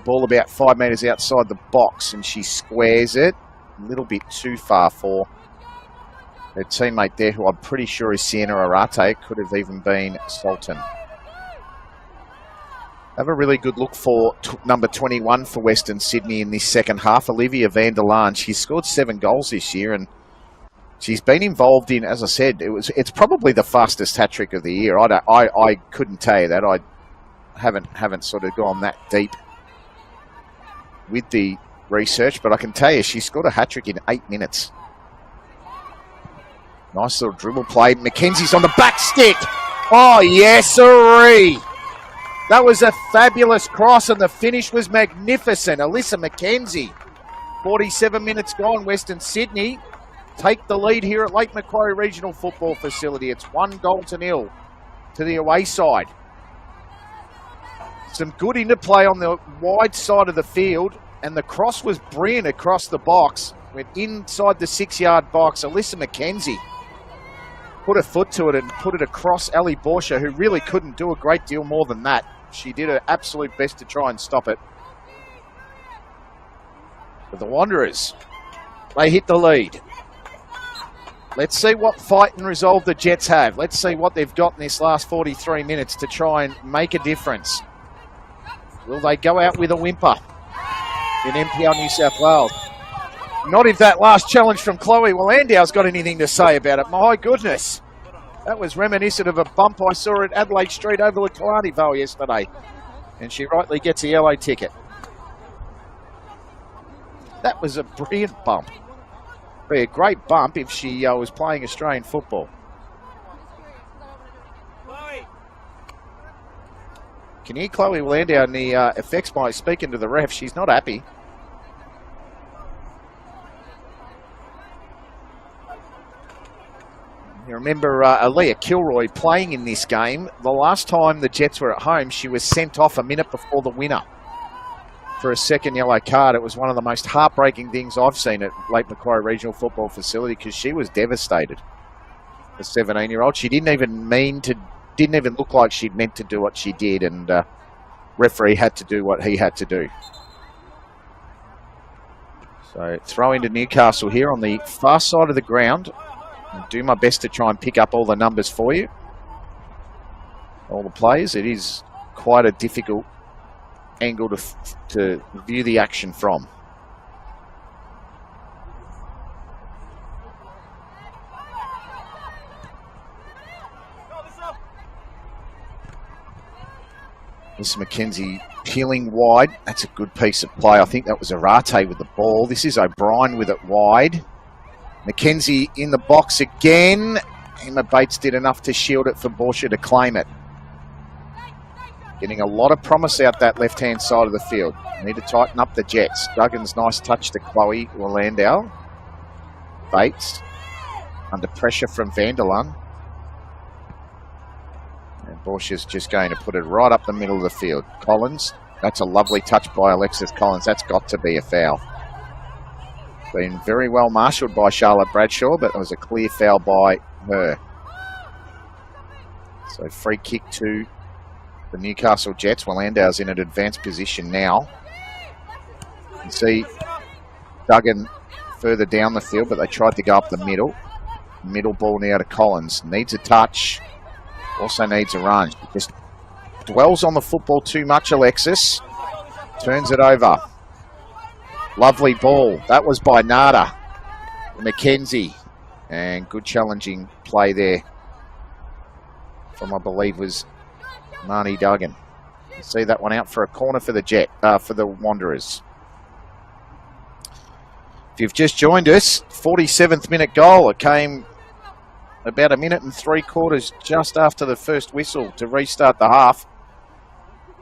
ball about 5 metres outside the box, and she squares it a little bit too far for her teammate there, who I'm pretty sure is Sienna Arate. Could have even been Sultan. Have a really good look for number 21 for Western Sydney in this second half, Olivia van der Laan. She's scored 7 goals this year, and she's been involved in, as I said, it's probably the fastest hat-trick of the year. I couldn't tell you that. I haven't sort of gone that deep with the research, but I can tell you she scored a hat-trick in 8 minutes. Nice little dribble play. Mackenzie's on the back stick. Oh, yes, sirree. That was a fabulous cross, and the finish was magnificent. Alyssa McKenzie, 47 minutes gone, Western Sydney take the lead here at Lake Macquarie Regional Football Facility. It's 1-0 to the away side. Some good interplay on the wide side of the field, and the cross was brilliant across the box. Went inside the 6-yard box. Alyssa McKenzie put a foot to it and put it across Ali Borsha, who really couldn't do a great deal more than that. She did her absolute best to try and stop it. But the Wanderers, they hit the lead. Let's see what fight and resolve the Jets have. Let's see what they've got in this last 43 minutes to try and make a difference. Will they go out with a whimper in NPL New South Wales? Not if that last challenge from Chloe Landau's got anything to say about it. My goodness. That was reminiscent of a bump I saw at Adelaide Street over the Kalani Vale yesterday. And she rightly gets a yellow ticket. That was a brilliant bump. Be a great bump if she was playing Australian football. Can hear Chloe Landau in the effects by speaking to the ref. She's not happy. You remember Aaliyah Kilroy playing in this game. The last time the Jets were at home, she was sent off a minute before the winner for a second yellow card. It was one of the most heartbreaking things I've seen at Lake Macquarie Regional Football Facility because she was devastated. The 17-year-old. She didn't even look like she'd meant to do what she did, and referee had to do what he had to do. So throw into Newcastle here on the far side of the ground. I'll do my best to try and pick up all the numbers for you. all the players. It is quite a difficult angle to view the action from. This is Mackenzie peeling wide. That's a good piece of play. I think that was Arate with the ball. This is O'Brien with it wide. Mackenzie in the box again. Emma Bates did enough to shield it for Borsha to claim it. Getting a lot of promise out that left-hand side of the field. Need to tighten up the Jets. Duggan's nice touch to Chloe Orlando. Bates under pressure from Vanderlun. And Borsha's just going to put it right up the middle of the field. Collins, that's a lovely touch by Alexis Collins. That's got to be a foul. Been very well marshalled by Charlotte Bradshaw, but it was a clear foul by her. So free kick to the Newcastle Jets. Well, Landau's in an advanced position now. You can see Duggan further down the field, but they tried to go up the middle. Middle ball now to Collins. Needs a touch. Also needs a run. Just dwells on the football too much, Alexis. Turns it over. Lovely ball. That was by Nada. Mackenzie. And good challenging play there from, I believe, was Marnie Duggan. You see that one out for a corner for the for the Wanderers. If you've just joined us, 47th minute goal. It came about 1 minute and 3/4 just after the first whistle to restart the half.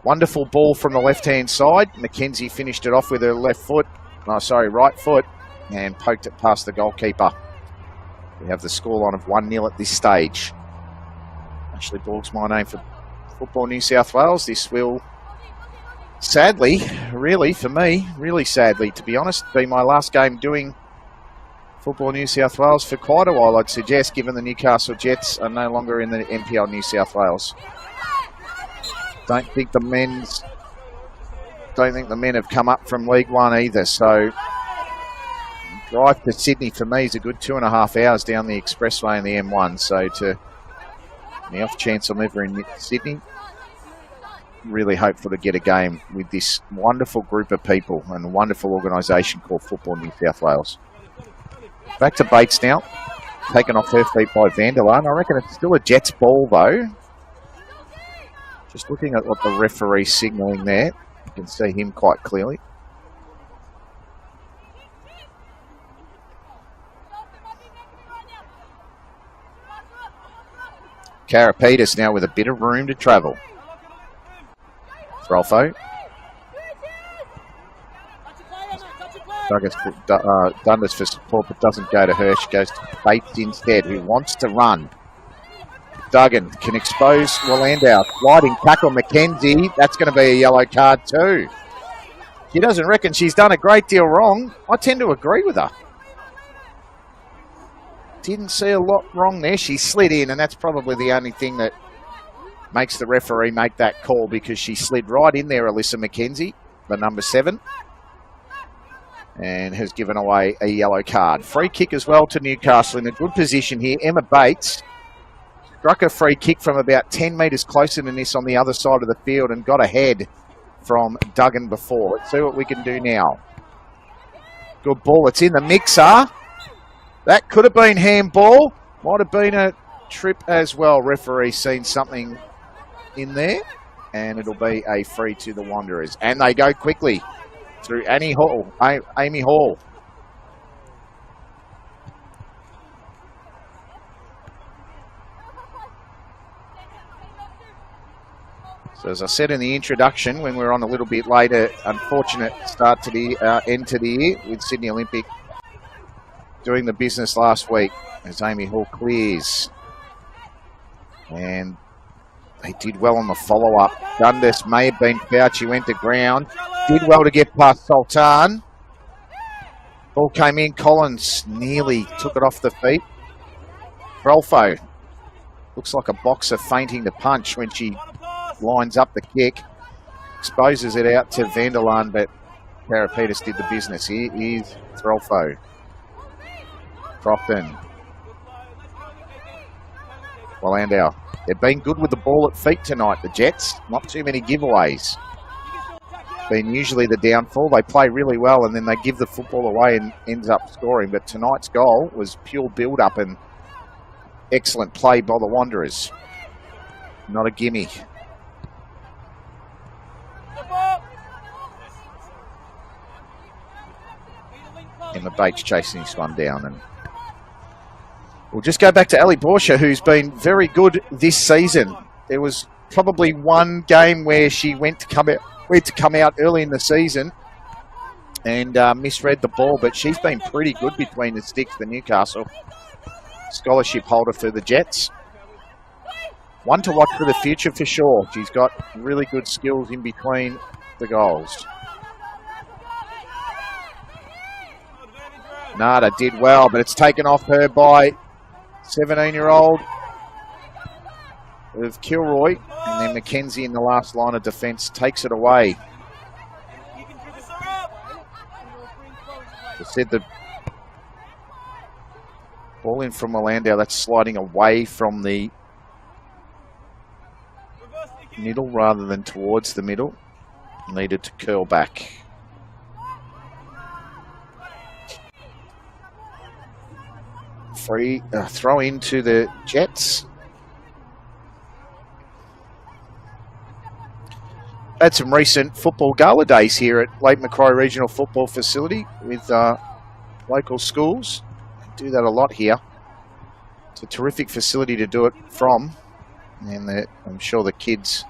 Wonderful ball from the left-hand side. Mackenzie finished it off with her right foot, and poked it past the goalkeeper. We have the scoreline of 1-0 at this stage. Ashley Borg's my name for Football New South Wales. This will, sadly, really for me, really sadly to be honest, be my last game doing Football New South Wales for quite a while, I'd suggest, given the Newcastle Jets are no longer in the NPL New South Wales. Don't think the men have come up from League One either, so drive to Sydney for me is a good 2.5 hours down the expressway and the M1. So to the off chance I'm ever in Sydney, really hopeful to get a game with this wonderful group of people and a wonderful organisation called Football New South Wales. Back to Bates now, taken off her feet by Vanderlaan. I reckon it's still a Jets ball though. Just looking at what the referee's signalling there, you can see him quite clearly. Karapetis now with a bit of room to travel. Throlfo. Dundas for support, but doesn't go to her. She goes to Bates instead, who wants to run. Duggan can expose Wallandau. Sliding tackle Mackenzie. That's going to be a yellow card too. She doesn't reckon she's done a great deal wrong. I tend to agree with her. Didn't see a lot wrong there. She slid in, and that's probably the only thing that makes the referee make that call, because she slid right in there, Alyssa Mackenzie, the number 7, and has given away a yellow card. Free kick as well to Newcastle in a good position here. Emma Bates struck a free kick from about 10 metres closer than this on the other side of the field and got ahead from Duggan before. Let's see what we can do now. Good ball. It's in the mixer. That could have been handball. Might have been a trip as well. Referee seen something in there, and it'll be a free to the Wanderers. And they go quickly through Amy Hall. So as I said in the introduction, when we're on a little bit later, unfortunate start to the end to the year with Sydney Olympic doing the business last week as Amy Hall clears. And they did well on the follow-up. Dundas may have been fouled. She went to ground. Did well to get past Sultan. Ball came in. Collins nearly took it off the feet. Rolfo looks like a boxer fainting to punch when she lines up the kick. Exposes it out to Vanderlaan, but Karapetis did the business. Here is Throlfo. Crofton. Landau. They've been good with the ball at feet tonight, the Jets. Not too many giveaways. Been usually the downfall. They play really well and then they give the football away and ends up scoring. But tonight's goal was pure build-up and excellent play by the Wanderers. Not a gimme. Emma Bates chasing this one down. And we'll just go back to Ali Borsha, who's been very good this season. There was probably one game where she went to come out early in the season and misread the ball, but she's been pretty good between the sticks for Newcastle. Scholarship holder for the Jets. One to watch for the future for sure. She's got really good skills in between the goals. Nada did well, but it's taken off her by 17-year-old of Kilroy. And then Mackenzie in the last line of defence takes it away. I said the ball in from Landau. That's sliding away from the middle rather than towards the middle. Needed to curl back. Free throw into the Jets. Had some recent football gala days here at Lake Macquarie Regional Football Facility with local schools. Do that a lot here. It's a terrific facility to do it from, and I'm sure the kids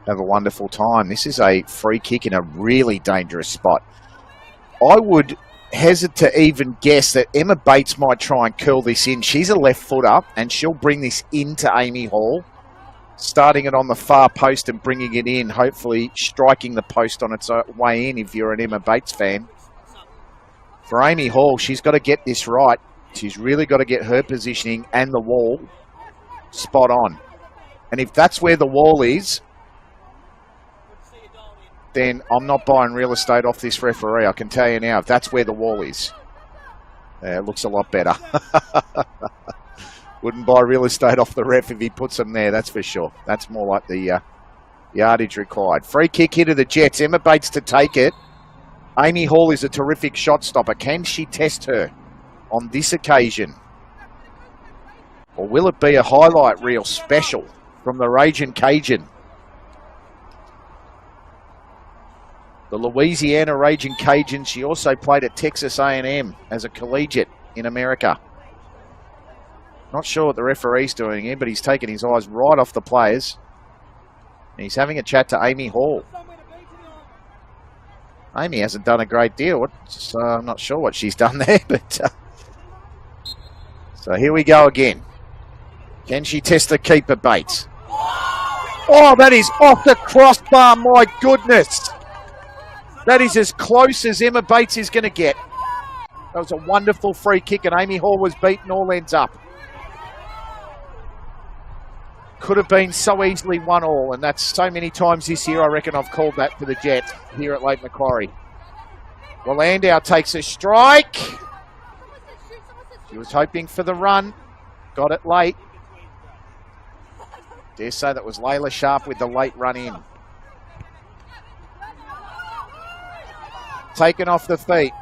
have a wonderful time. This is a free kick in a really dangerous spot. I would hesitate to even guess that Emma Bates might try and curl this in. She's a left footer, and she'll bring this into Amy Hall, starting it on the far post and bringing it in, hopefully striking the post on its way in if you're an Emma Bates fan. For Amy Hall, she's got to get this right. She's really got to get her positioning and the wall spot on. And if that's where the wall is, then I'm not buying real estate off this referee. I can tell you now, if that's where the wall is, it looks a lot better. Wouldn't buy real estate off the ref if he puts them there, that's for sure. That's more like the yardage required. Free kick here to the Jets. Emma Bates to take it. Amy Hall is a terrific shot stopper. Can she test her on this occasion? Or will it be a highlight reel special from the Ragin' Cajun? The Louisiana Ragin' Cajun. She also played at Texas A&M as a collegiate in America. Not sure what the referee's doing here, but he's taken his eyes right off the players. And he's having a chat to Amy Hall. Amy hasn't done a great deal. I'm not sure what she's done there, but... So here we go again. Can she test the keeper, Bates? Oh, that is off the crossbar, my goodness. That is as close as Emma Bates is going to get. That was a wonderful free kick, and Amy Hall was beaten all ends up. Could have been so easily 1-1, and that's so many times this year I reckon I've called that for the Jets here at Lake Macquarie. Well, Landau takes a strike. She was hoping for the run. Got it late. Dare say that was Layla Sharp with the late run in. Taken off the feet.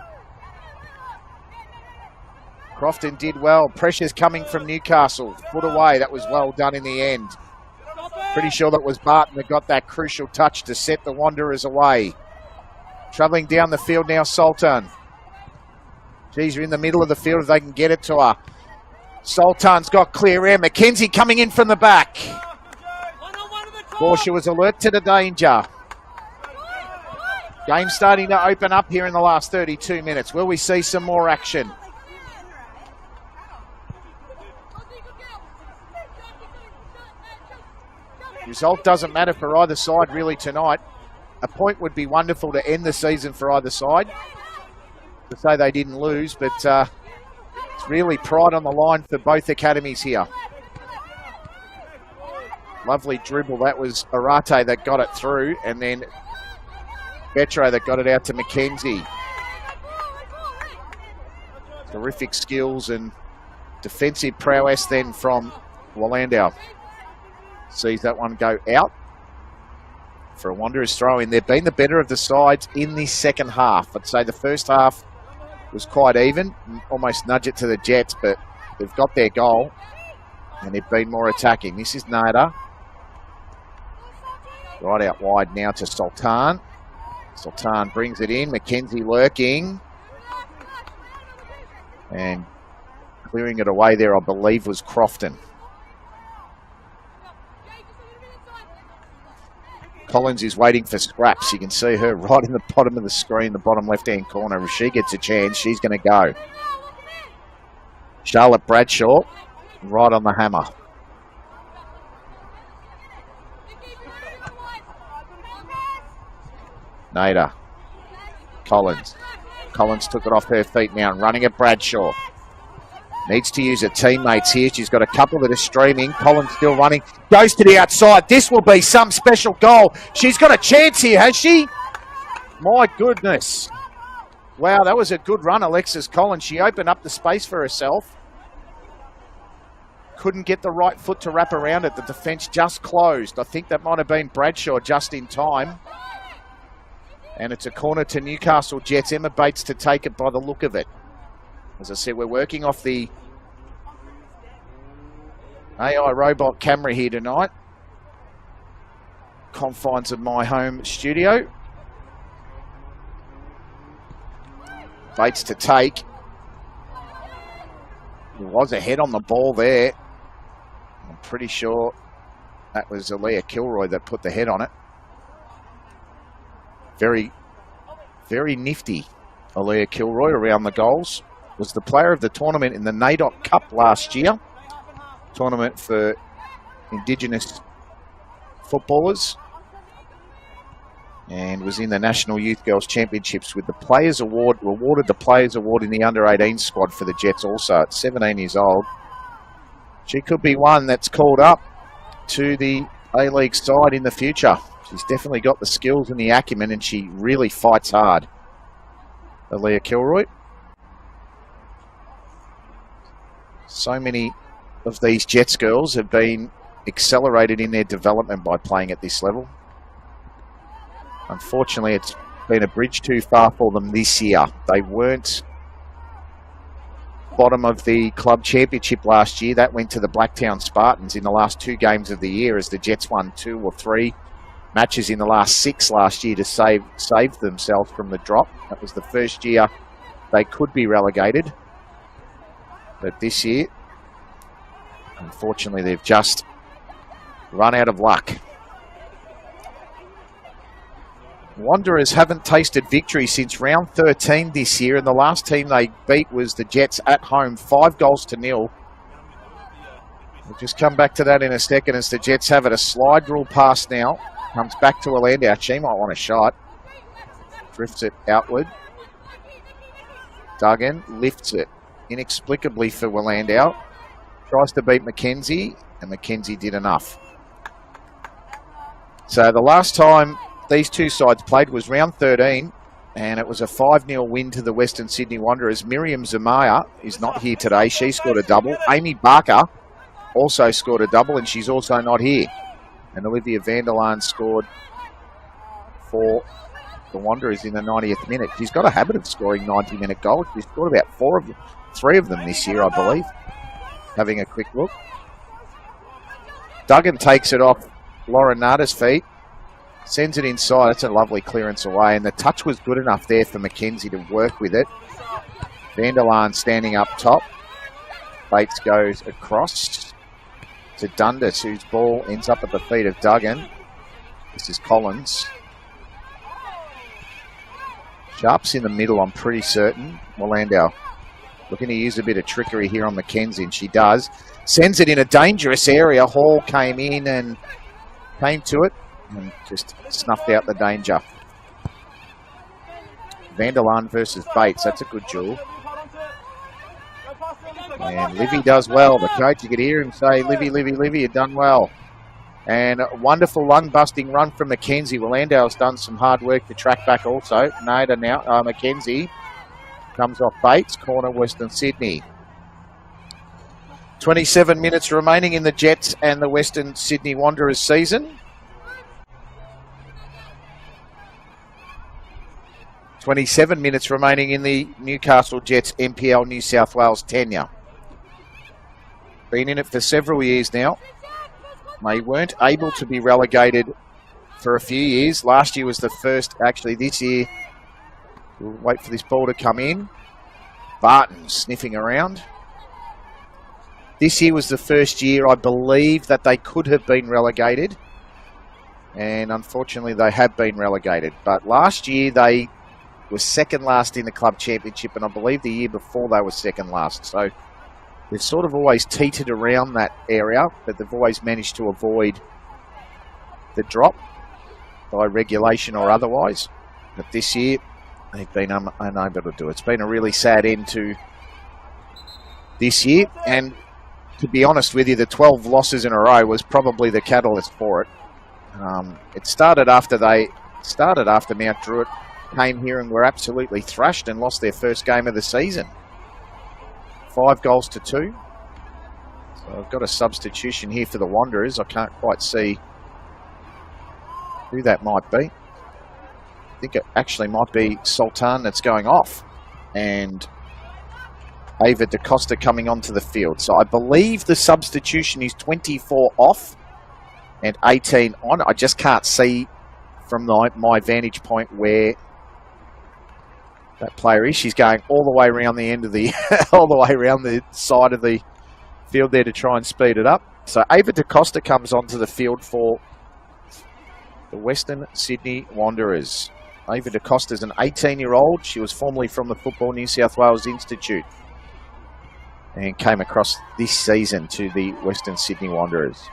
Crofton did well. Pressure's coming from Newcastle. Foot away. That was well done in the end. Pretty sure that was Barton that got that crucial touch to set the Wanderers away. Travelling down the field now, Sultan. Geez, you're in the middle of the field if they can get it to her. Sultan's got clear air. Mackenzie coming in from the back. Borsha was alert to the danger. Game starting to open up here in the last 32 minutes. Will we see some more action? Result doesn't matter for either side really tonight. A point would be wonderful to end the season for either side. To say they didn't lose, but it's really pride on the line for both academies here. Lovely dribble. That was Arate that got it through, and then Betro that got it out to Mackenzie. Terrific skills and defensive prowess then from Willandale sees that one go out for a Wanderers throw in. They've been the better of the sides in the second half. I'd say the first half was quite even, almost nudge it to the Jets, but they've got their goal and they've been more attacking. This is Nader. Right out wide now to Sultan. Sultan brings it in. Mackenzie lurking. And clearing it away there, I believe, was Crofton. Collins is waiting for scraps. You can see her right in the bottom of the screen, the bottom left-hand corner. If she gets a chance, she's going to go. Charlotte Bradshaw, right on the hammer. Nader. Collins. Collins took it off her feet now and running at Bradshaw. Needs to use her teammates here. She's got a couple that are streaming. Collins still running. Goes to the outside. This will be some special goal. She's got a chance here, has she? My goodness. Wow, that was a good run, Alexis Collins. She opened up the space for herself. Couldn't get the right foot to wrap around it. The defence just closed. I think that might have been Bradshaw just in time. And it's a corner to Newcastle Jets. Emma Bates to take it by the look of it. As I said, we're working off the AI robot camera here tonight. Confines of my home studio. Bates to take. There was a head on the ball there. I'm pretty sure that was Aaliyah Kilroy that put the head on it. Very, very nifty Aaliyah Kilroy around the goals. Was the player of the tournament in the NAIDOC Cup last year. Tournament for Indigenous footballers. And was in the National Youth Girls Championships with the Players Award, awarded the Players Award in the Under-18 squad for the Jets also at 17 years old. She could be one that's called up to the A-League side in the future. She's definitely got the skills and the acumen, and she really fights hard. Aaliyah Kilroy. So many of these Jets girls have been accelerated in their development by playing at this level. Unfortunately, it's been a bridge too far for them this year. They weren't bottom of the club championship last year. That went to the Blacktown Spartans in the last 2 games of the year, as the Jets won 2 or 3 matches in the last 6 last year to save themselves from the drop. That was the first year they could be relegated. But this year, unfortunately, they've just run out of luck. Wanderers haven't tasted victory since round 13 this year, and the last team they beat was the Jets at home, 5-0. We'll just come back to that in a second as the Jets have it. A slide rule pass now. Comes back to Willandale. She might want a shot. Drifts it outward. Duggan lifts it inexplicably for Willandale. Tries to beat Mackenzie, and Mackenzie did enough. So the last time these two sides played was round 13, and it was a 5-0 win to the Western Sydney Wanderers. Miriam Zamaya is not here today. She scored a double. Amy Barker also scored a double, and she's also not here. And Olivia Vanderlaan scored for the Wanderers in the 90th minute. She's got a habit of scoring 90-minute goals. She's scored about 3 of them this year, I believe. Having a quick look. Duggan takes it off Lauren Nada's feet. Sends it inside. That's a lovely clearance away. And the touch was good enough there for Mackenzie to work with it. Vanderlaan standing up top. Bates goes across to Dundas, whose ball ends up at the feet of Duggan. This is Collins. Sharp's in the middle, I'm pretty certain. Willandale looking to use a bit of trickery here on Mackenzie, and she does. Sends it in a dangerous area. Hall came in and came to it and just snuffed out the danger. Vanderlaan versus Bates. That's a good duel. And Livy does well. The coach, you could hear him say, Livy, you've done well. And a wonderful lung-busting run from Mackenzie. Willandale's done some hard work to track back also. Nader now, Mackenzie comes off Bates, corner Western Sydney. 27 minutes remaining in the Jets and the Western Sydney Wanderers season. 27 minutes remaining in the Newcastle Jets NPL New South Wales tenure. Been in it for several years now. They weren't able to be relegated for a few years. Last year was the first. Actually, this year, we'll wait for this ball to come in. Barton sniffing around. This year was the first year, I believe, that they could have been relegated. And unfortunately, they have been relegated. But last year, they were second last in the club championship. And I believe the year before, they were second last. So they've sort of always teetered around that area. But they've always managed to avoid the drop by regulation or otherwise. But this year, they've been unable to do it. It's been a really sad end to this year. And to be honest with you, the 12 losses in a row was probably the catalyst for it. It started after Mount Druitt came here and were absolutely thrashed and lost their first game of the season. 5 goals to 2. So I've got a substitution here for the Wanderers. I can't quite see who that might be. I think it actually might be Sultan that's going off. And Ava DaCosta coming onto the field. So I believe the substitution is 24 off and 18 on. I just can't see from my vantage point where that player is. She's going all the way around the end of the, all the way around the side of the field there to try and speed it up. So Ava DaCosta comes onto the field for the Western Sydney Wanderers. Ava DaCosta is an 18-year-old. She was formerly from the Football New South Wales Institute and came across this season to the Western Sydney Wanderers.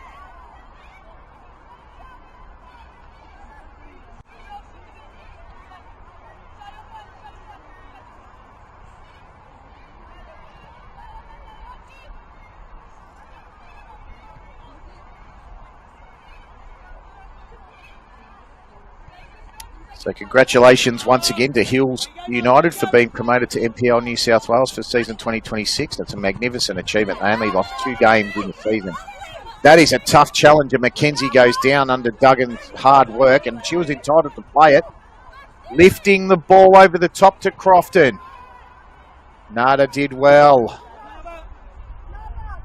So congratulations once again to Hills United for being promoted to NPL New South Wales for season 2026. That's a magnificent achievement. They only lost 2 games in the season. That is a tough challenge, and Mackenzie goes down under Duggan's hard work, and she was entitled to play it. Lifting the ball over the top to Crofton. Nada did well.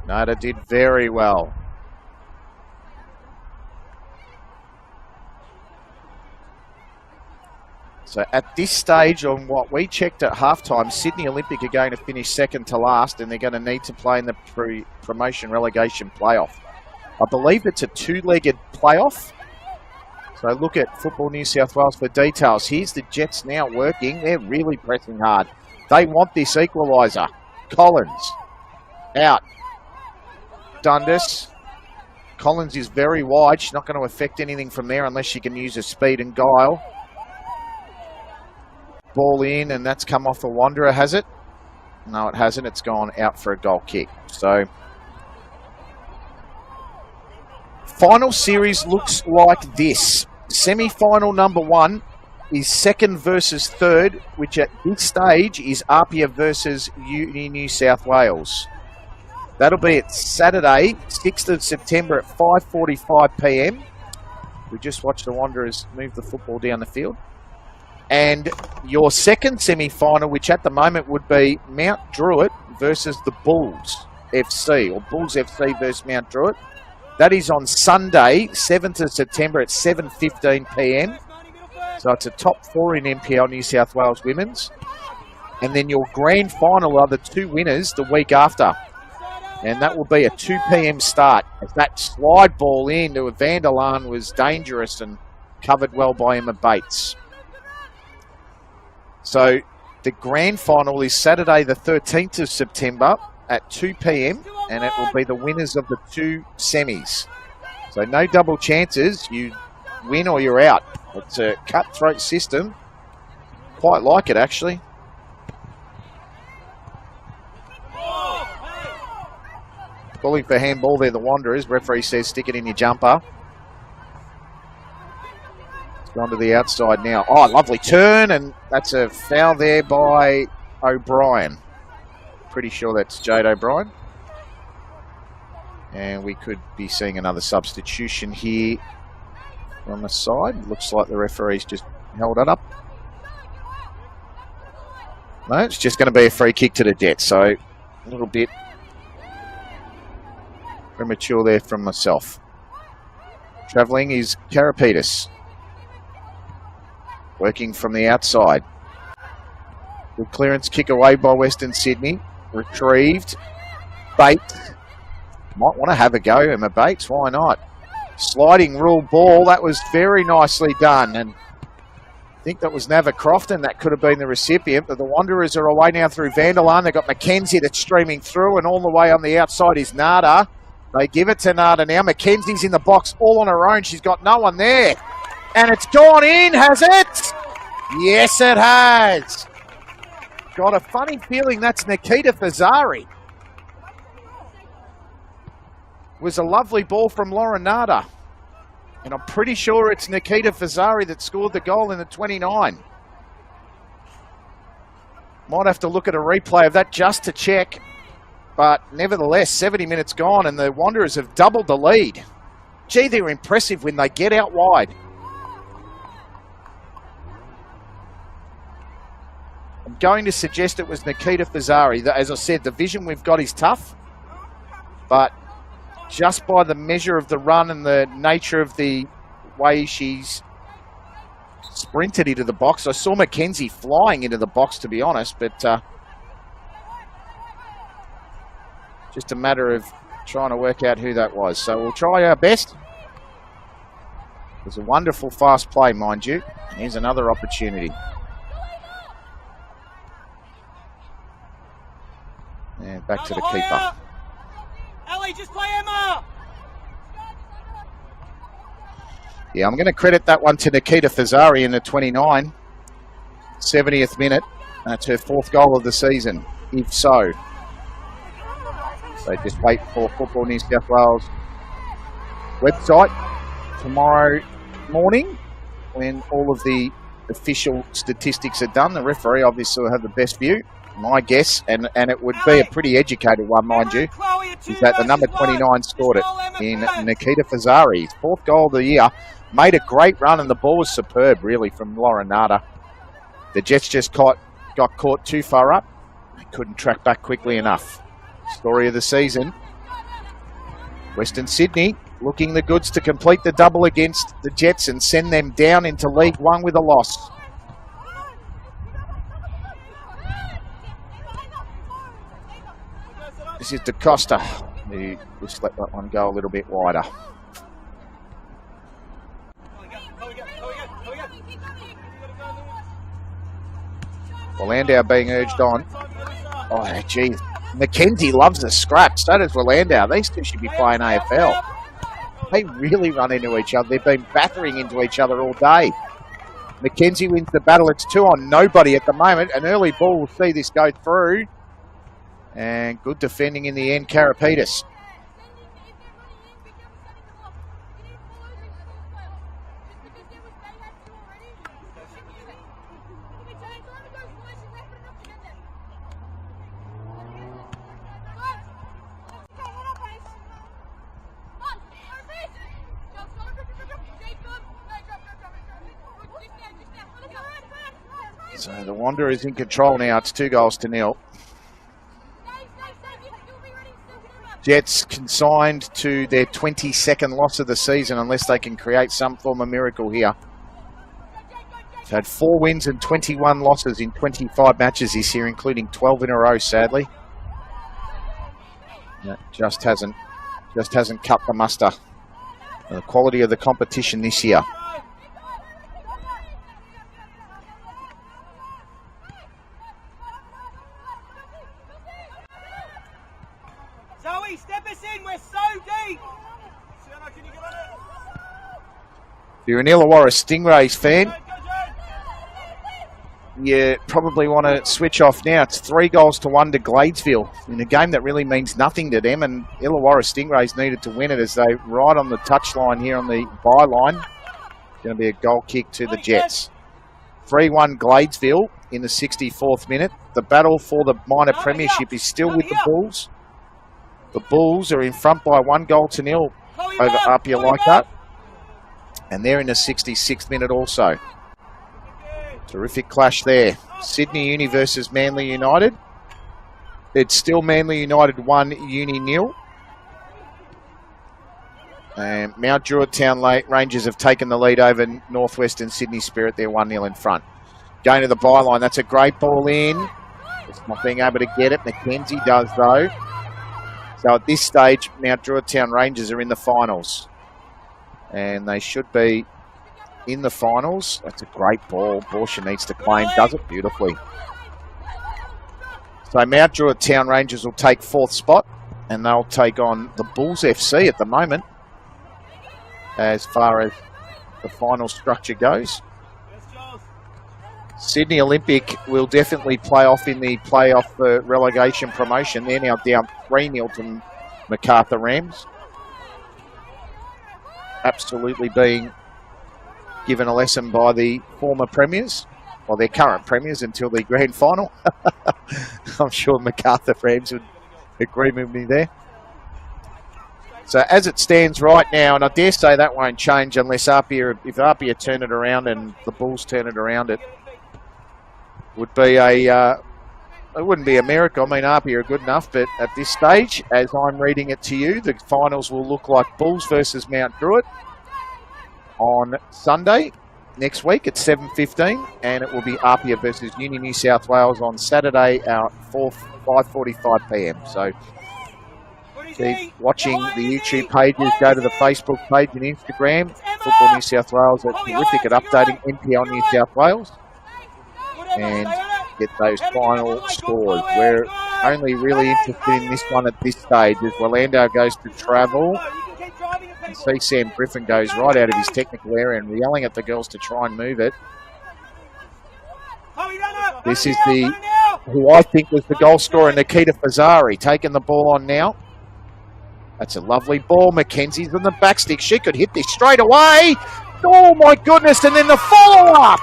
Nada did very well. So at this stage, on what we checked at halftime, Sydney Olympic are going to finish second to last, and they're going to need to play in the promotion relegation playoff. I believe it's a 2-legged playoff. So look at Football New South Wales for details. Here's the Jets now working. They're really pressing hard. They want this equaliser. Collins out. Dundas. Collins is very wide. She's not going to affect anything from there unless she can use her speed and guile. Ball in, and that's come off a Wanderer, has it? No, it hasn't. It's gone out for a goal kick. So, final series looks like this. Semi-final number 1 is second versus third, which at this stage is Apia versus Uni New South Wales. That'll be at Saturday, 6th of September at 5:45 p.m. We just watched the Wanderers move the football down the field. And your second semi-final, which at the moment would be Mount Druitt versus the Bulls FC, or Bulls FC versus Mount Druitt. That is on Sunday, 7th of September at 7:15 p.m. So it's a top 4 in NPL New South Wales Women's. And then your grand final are the 2 winners the week after. And that will be a 2 p.m. start. As that slide ball into a Vanderlaan was dangerous and covered well by Emma Bates. So the grand final is Saturday the 13th of September at 2 p.m. and it will be the winners of the 2 semis. So no double chances. You win or you're out. It's a cutthroat system. Quite like it, actually. Calling for handball there, the Wanderers. Referee says stick it in your jumper. Gone to the outside now. Oh, lovely turn, and that's a foul there by O'Brien. Pretty sure that's Jade O'Brien. And we could be seeing another substitution here on the side. Looks like the referee's just held it up. No, it's just going to be a free kick to the Jets. So a little bit premature there from myself. Travelling is Karapetis. Working from the outside. Good clearance kick away by Western Sydney. Retrieved. Bates. Might want to have a go, Emma Bates. Why not? Sliding rule ball. That was very nicely done. And I think that was Nava Crofton. That could have been the recipient. But the Wanderers are away now through Vanderlaan. They've got McKenzie that's streaming through. And all the way on the outside is Nada. They give it to Nada now. McKenzie's in the box all on her own. She's got no one there. And it's gone in, has it? Yes, it has. Got a funny feeling that's Nikita Fazari. Was a lovely ball from Lauren Nada. And I'm pretty sure it's Nikita Fazari that scored the goal in the 29. Might have to look at a replay of that just to check. But nevertheless, 70 minutes gone and the Wanderers have doubled the lead. Gee, they're impressive when they get out wide. I'm going to suggest it was Nikita Fazari. As I said, the vision we've got is tough. But just by the measure of the run and the nature of the way she's sprinted into the box, I saw McKenzie flying into the box, to be honest, but just a matter of trying to work out who that was. So we'll try our best. It was a wonderful fast play, mind you. Here's another opportunity. And back to the keeper. Ellie, just play Emma. Yeah, I'm going to credit that one to Nikita Fazari in the 29. 70th minute. That's her 4th goal of the season, if so. So just wait for Football New South Wales website tomorrow morning when all of the official statistics are done. The referee obviously will have the best view. My guess, and it would be a pretty educated one, mind you, is that the number 29 scored it in Nikita Fazari. 4th goal of the year. Made a great run and the ball was superb, really, from Lauren Nada. The Jets just got caught too far up. They couldn't track back quickly enough. Story of the season. Western Sydney looking the goods to complete the double against the Jets and send them down into League One with a loss. This is DaCosta, who just let that one go a little bit wider. Landau being urged on. Oh, geez. McKenzie loves the scraps. So does Landau. These two should be playing AFL. They really run into each other. They've been battering into each other all day. McKenzie wins the battle. It's 2 on nobody at the moment. An early ball will see this go through. And good defending in the end, Karapetis. So the Wanderers in control now. It's 2-0. Jets consigned to their 22nd loss of the season unless they can create some form of miracle here. They've had 4 wins and 21 losses in 25 matches this year, including 12 in a row, sadly. That just hasn't cut the muster. The quality of the competition this year. Zoe, step us in. We're so deep. Can you get on it? If you're an Illawarra Stingrays fan, you probably want to switch off now. It's 3-1 to Gladesville in a game that really means nothing to them, and Illawarra Stingrays needed to win it as they right on the touchline here on the byline. Going to be a goal kick to the Jets. 3-1 Gladesville in the 64th minute. The battle for the minor premiership is still with the Bulls. The Bulls are in front by 1-0 over Apia Leichhardt. And they're in the 66th minute also. Terrific clash there. Sydney Uni versus Manly United. It's still Manly United 1, Uni 0. And Mount Druitt Town Rangers have taken the lead over Northwestern Sydney Spirit. They're 1-0 in front. Going to the byline. That's a great ball in. Just not being able to get it. McKenzie does, though. So at this stage, Mount Druitt Town Rangers are in the finals. And they should be in the finals. That's a great ball. Borsha needs to claim. Does it beautifully. So Mount Druitt Town Rangers will take 4th spot. And they'll take on the Bulls FC at the moment, as far as the final structure goes. Sydney Olympic will definitely play off in the playoff for relegation promotion. They're now down 3-0 to MacArthur Rams. Absolutely being given a lesson by the former premiers, or their current premiers, until the grand final. I'm sure MacArthur Rams would agree with me there. So as it stands right now, and I dare say that won't change unless if Apia turn it around and the Bulls turn it around, it would be it wouldn't be a miracle. I mean, Apia are good enough, but at this stage, as I'm reading it to you, the finals will look like Bulls versus Mount Druitt on Sunday next week at 7:15, and it will be Apia versus Uni New South Wales on Saturday at 5:45 p.m. So keep watching the YouTube pages. Go to the Facebook page and Instagram. Football New South Wales are terrific at updating NPL New South Wales. And get those final scores. We're only really interested in this one at this stage as Orlando goes to travel. And see Sam Griffin goes right out of his technical area and yelling at the girls to try and move it. This is who I think was the goal scorer, Nikita Fazzari, taking the ball on now. That's a lovely ball. Mackenzie's on the back stick. She could hit this straight away. Oh my goodness, and then the follow-up.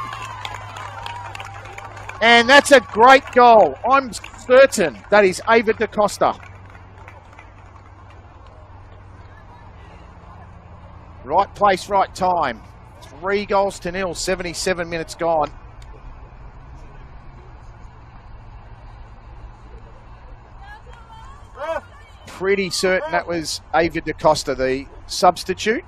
And that's a great goal. I'm certain that is Ava DaCosta. Right place, right time. 3-0, 77 minutes gone. Pretty certain that was Ava DaCosta, the substitute.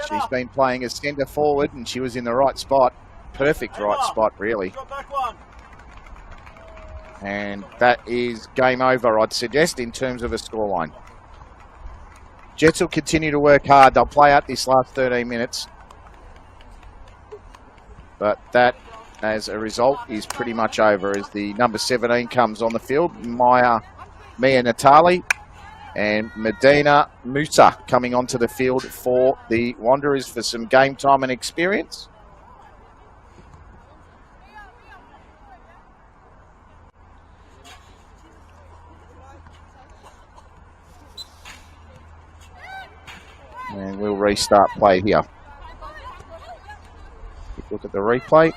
She's been playing as centre forward and she was in the right spot. Perfect right spot, really. And that is game over, I'd suggest, in terms of a scoreline. Jets will continue to work hard. They'll play out this last 13 minutes. But that, as a result, is pretty much over as the number 17 comes on the field. Mia Natali and Medina Musa coming onto the field for the Wanderers for some game time and experience. And we'll restart play here. Look at the replay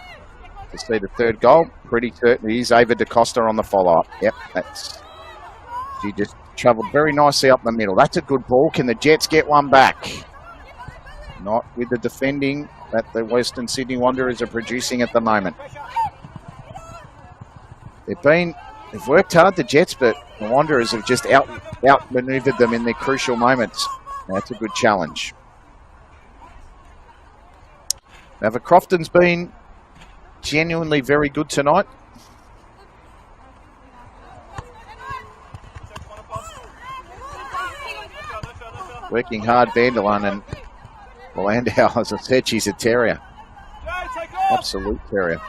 to see the third goal. Pretty certain it is Ava DaCosta on the follow-up. Yep, she just travelled very nicely up the middle. That's a good ball. Can the Jets get one back? Not with the defending that the Western Sydney Wanderers are producing at the moment. They've worked hard, the Jets, but the Wanderers have just outmaneuvered them in their crucial moments. That's a good challenge. Now, the Crofton's been genuinely very good tonight. Working hard, Vanderlun, and Landau, as I said, she's a terrier. Absolute terrier.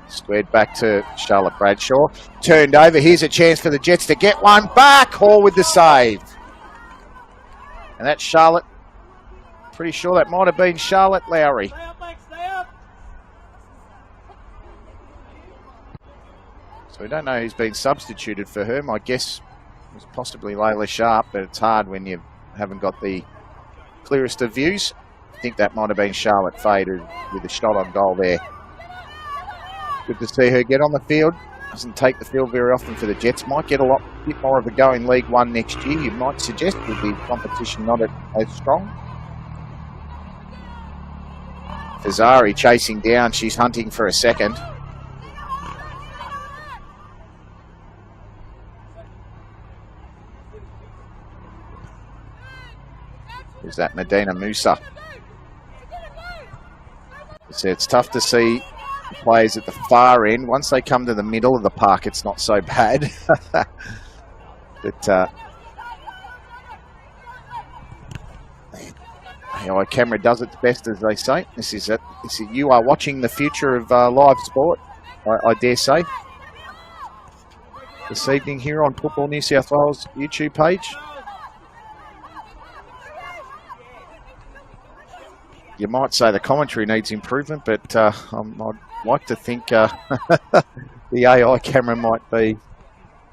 Squared back to Charlotte Bradshaw. Turned over. Here's a chance for the Jets to get one back. Hall with the save. And that's Charlotte. Pretty sure that might have been Charlotte Lowry. So we don't know who's been substituted for her. My guess was possibly Layla Sharp, but it's hard when you haven't got the clearest of views. I think that might have been Charlotte Fade with a shot on goal there. Good to see her get on the field. Doesn't take the field very often for the Jets. Might get a bit more of a go in League One next year, you might suggest, with the competition not as strong. Fazari chasing down. She's hunting for a second. Is that Medina Musa? So it's tough to see players at the far end. Once they come to the middle of the park, it's not so bad. But our camera does its best, as they say. This is it. You are watching the future of live sport, I dare say, this evening here on Football New South Wales YouTube page. You might say the commentary needs improvement, but I'd like to think the AI camera might be a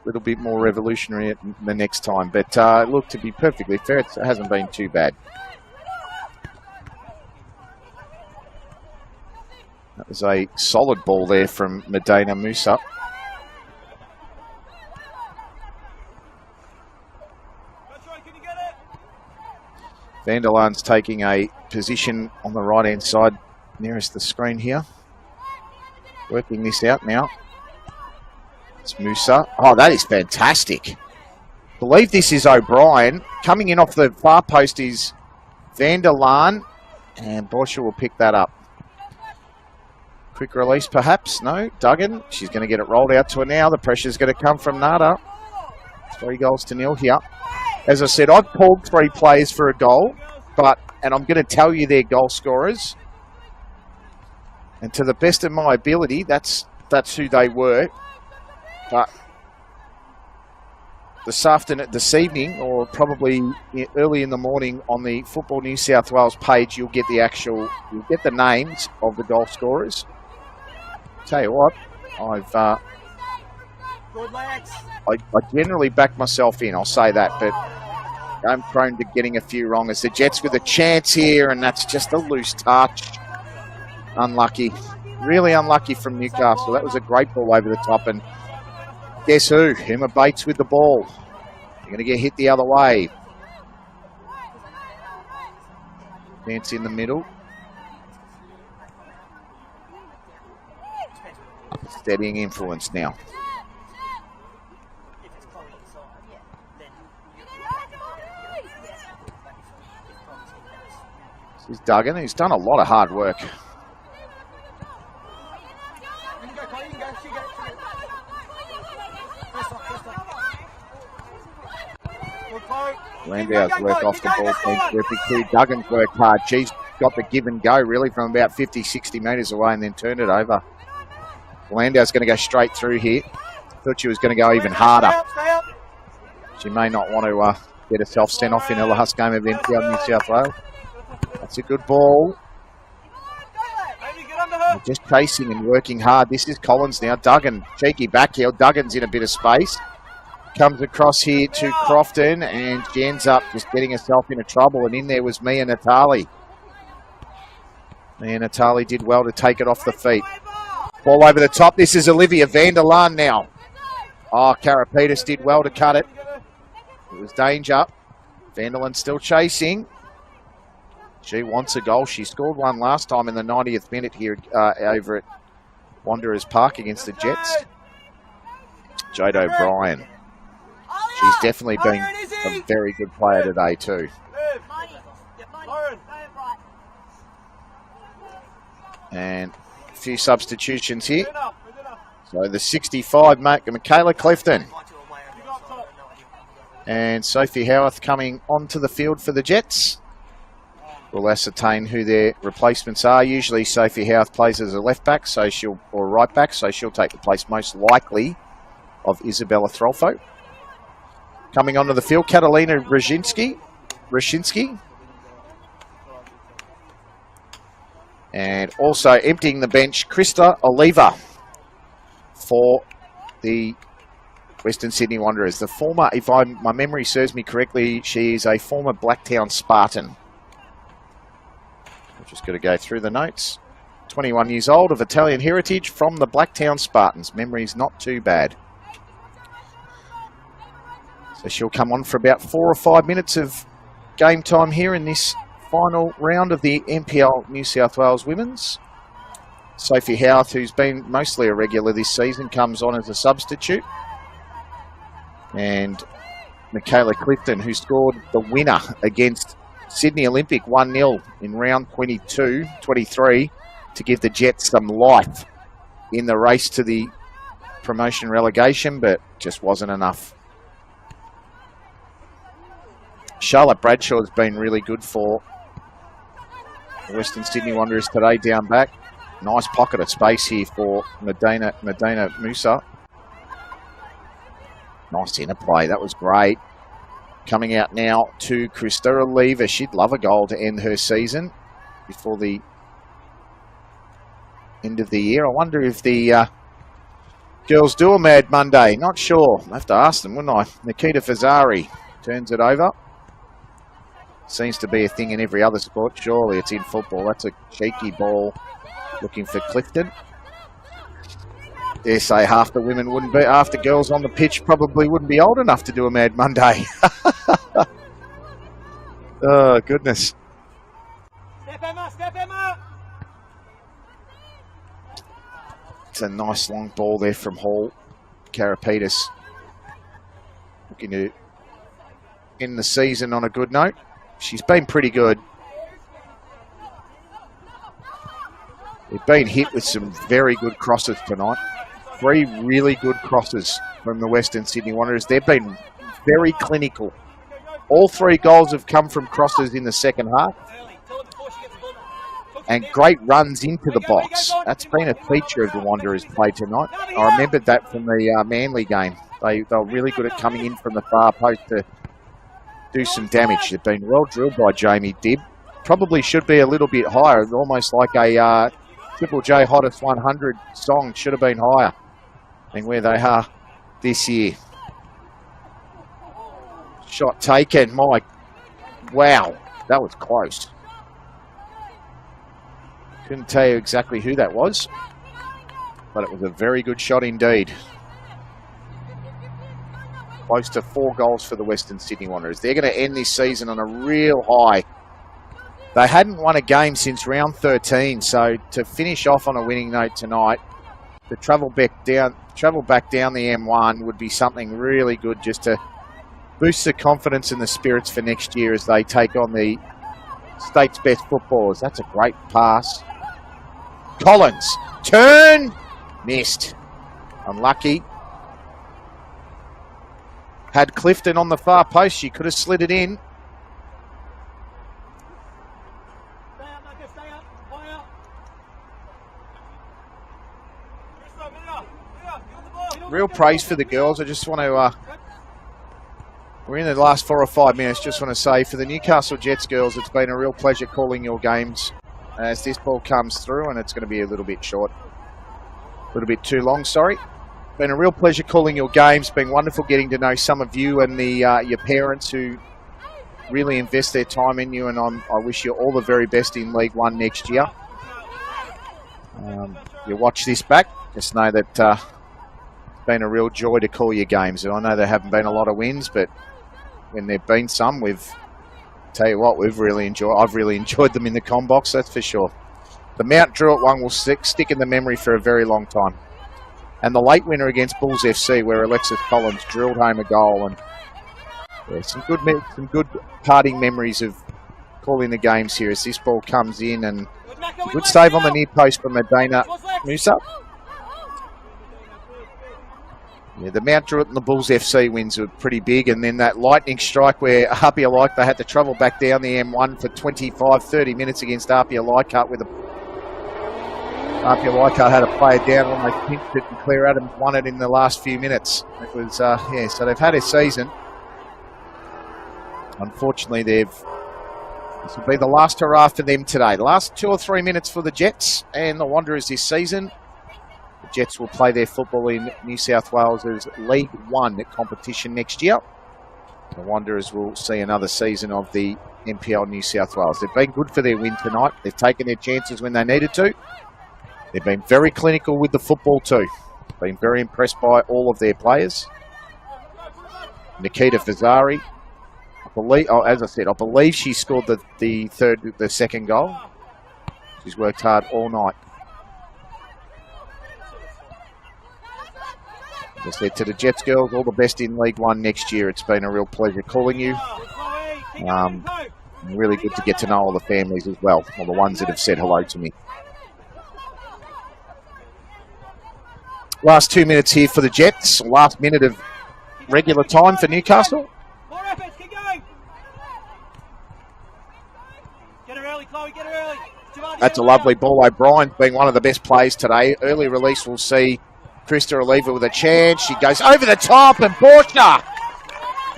little bit more revolutionary at the next time. But look, to be perfectly fair, it hasn't been too bad. That was a solid ball there from Medina Musa. Vanderlaan's taking a position on the right-hand side nearest the screen here. Working this out now. It's Musa. Oh, that is fantastic. I believe this is O'Brien. Coming in off the far post is Vanderlaan. And Borsche will pick that up. Quick release perhaps. No, Duggan. She's going to get it rolled out to her now. The pressure's going to come from Nada. 3-0 here. As I said, I've pulled 3 players for a goal, and I'm going to tell you they're goal scorers. And to the best of my ability, that's who they were. But this evening, or probably early in the morning on the Football New South Wales page, you'll get the names of the goal scorers. Tell you what, I generally back myself in, I'll say that, but I'm prone to getting a few wrong. As the Jets with a chance here, and that's just a loose touch. Unlucky. Really unlucky from Newcastle. That was a great ball over the top, and guess who? Emma Bates with the ball. You're going to get hit the other way. Dance in the middle. Steadying influence now. This is Duggan, who's done a lot of hard work. Landau's work off the ball team terrific too. Duggan's worked hard. She's got the give and go really from about 50, 60 metres away and then turned it over. Landau's going to go straight through here. Thought she was going to go even harder. She may not want to get herself sent off in her last game of NPL New South Wales. That's a good ball. They're just chasing and working hard. This is Collins now. Duggan, cheeky backheel. Duggan's in a bit of space. Comes across here to Crofton, and she ends up just getting herself into trouble. And in there was Mia Natali. Mia Natali did well to take it off the feet. Ball over the top. This is Olivia Vanderlaan now. Oh, Karapetis did well to cut it. It was danger. Vanderlaan still chasing. She wants a goal. She scored one last time in the 90th minute here over at Wanderers Park against the Jets. Jade O'Brien. She's definitely been a very good player today too. And a few substitutions here. So the 65, Michaela Clifton. And Sophie Howarth coming onto the field for the Jets. We'll ascertain who their replacements are. Usually Sophie Howarth plays as a left back, or right back, so she'll take the place most likely of Isabella Throlfo. Coming onto the field, Catalina Rashinsky. And also emptying the bench, Krista Oliva for the Western Sydney Wanderers. The former, if my memory serves me correctly, she is a former Blacktown Spartan. I'm just going to go through the notes. 21 years old, of Italian heritage, from the Blacktown Spartans. Memory's not too bad. So she'll come on for about 4 or 5 minutes of game time here in this final round of the NPL New South Wales Women's. Sophie Howarth, who's been mostly a regular this season, comes on as a substitute. And Michaela Clifton, who scored the winner against Sydney Olympic 1-0 in round 23 to give the Jets some life in the race to the promotion relegation, but just wasn't enough. Charlotte Bradshaw has been really good for the Western Sydney Wanderers today down back. Nice pocket of space here for Medina Musa. Nice interplay, that was great. Coming out now to Christopher Lever. She'd love a goal to end her season before the end of the year. I wonder if the girls do a Mad Monday. Not sure. I'll have to ask them, wouldn't I? Nikita Fazari turns it over. Seems to be a thing in every other sport. Surely it's in football. That's a cheeky ball looking for Clifton. Dare say half the women wouldn't be, half the girls on the pitch probably wouldn't be old enough to do a Mad Monday. Oh, goodness. Step Emma, step Emma. It's a nice long ball there from Hall. Karapetis looking to end the season on a good note. She's been pretty good. They've been hit with some very good crosses tonight. 3 really good crosses from the Western Sydney Wanderers. They've been very clinical. All 3 goals have come from crosses in the second half. And great runs into the box. That's been a feature of the Wanderers' play tonight. I remembered that from the Manly game. They were really good at coming in from the far post to do some damage. They've been well drilled by Jamie Dibb. Probably should be a little bit higher, almost like a Triple J Hottest 100 song. Should have been higher than where they are this year. Shot taken. My, wow, that was close. Couldn't tell you exactly who that was, but it was a very good shot indeed. Close to 4 goals for the Western Sydney Wanderers. They're going to end this season on a real high. They hadn't won a game since round 13, so to finish off on a winning note tonight, to travel back down the M1 would be something really good, just to boost the confidence and the spirits for next year as they take on the state's best footballers. That's a great pass. Collins, turn, missed. Unlucky. Had Clifton on the far post, she could have slid it in. Real praise for the girls. I just want to, we're in the last 4 or 5 minutes. Just want to say for the Newcastle Jets girls, it's been a real pleasure calling your games as this ball comes through, and it's going to be a little bit short. A little bit too long, sorry. Been a real pleasure calling your games. Been wonderful getting to know some of you and your parents who really invest their time in you, and I wish you all the very best in League One next year. You watch this back, just know that it's been a real joy to call your games. And I know there haven't been a lot of wins, but when there've been some, tell you what, I've really enjoyed them in the Combox, that's for sure. The Mount Druitt one will stick in the memory for a very long time. And the late winner against Bulls FC, where Alexis Collins drilled home a goal, and yeah, some good parting memories of calling the games here as this ball comes in, and a good save on the near post from Medina Musa. Yeah, the Mount Druitt and the Bulls FC wins were pretty big, and then that lightning strike where Apia Leichhardt had to travel back down the M1 for 25-30 minutes against Apia Leichhardt, with Apia Leichhardt had a player down when they pinched it, and Claire Adams won it in the last few minutes. It was, yeah, so they've had a season. Unfortunately, this will be the last hurrah for them today. The last 2 or 3 minutes for the Jets and the Wanderers this season. The Jets will play their football in New South Wales' League One competition next year. The Wanderers will see another season of the NPL New South Wales. They've been good for their win tonight. They've taken their chances when they needed to. They've been very clinical with the football too. Been very impressed by all of their players. Nikita Fazari, I believe, as I said, I believe she scored the second goal. She's worked hard all night. As I said to the Jets girls, all the best in League One next year. It's been a real pleasure calling you. Really good to get to know all the families as well, all the ones that have said hello to me. Last 2 minutes here for the Jets. Last minute of regular time for Newcastle. More efforts, keep going. Get her early, Chloe, get her early. That's a lovely ball. O'Brien's been one of the best players today. Early release will see Krista Oliva with a chance. She goes over the top and Borcha.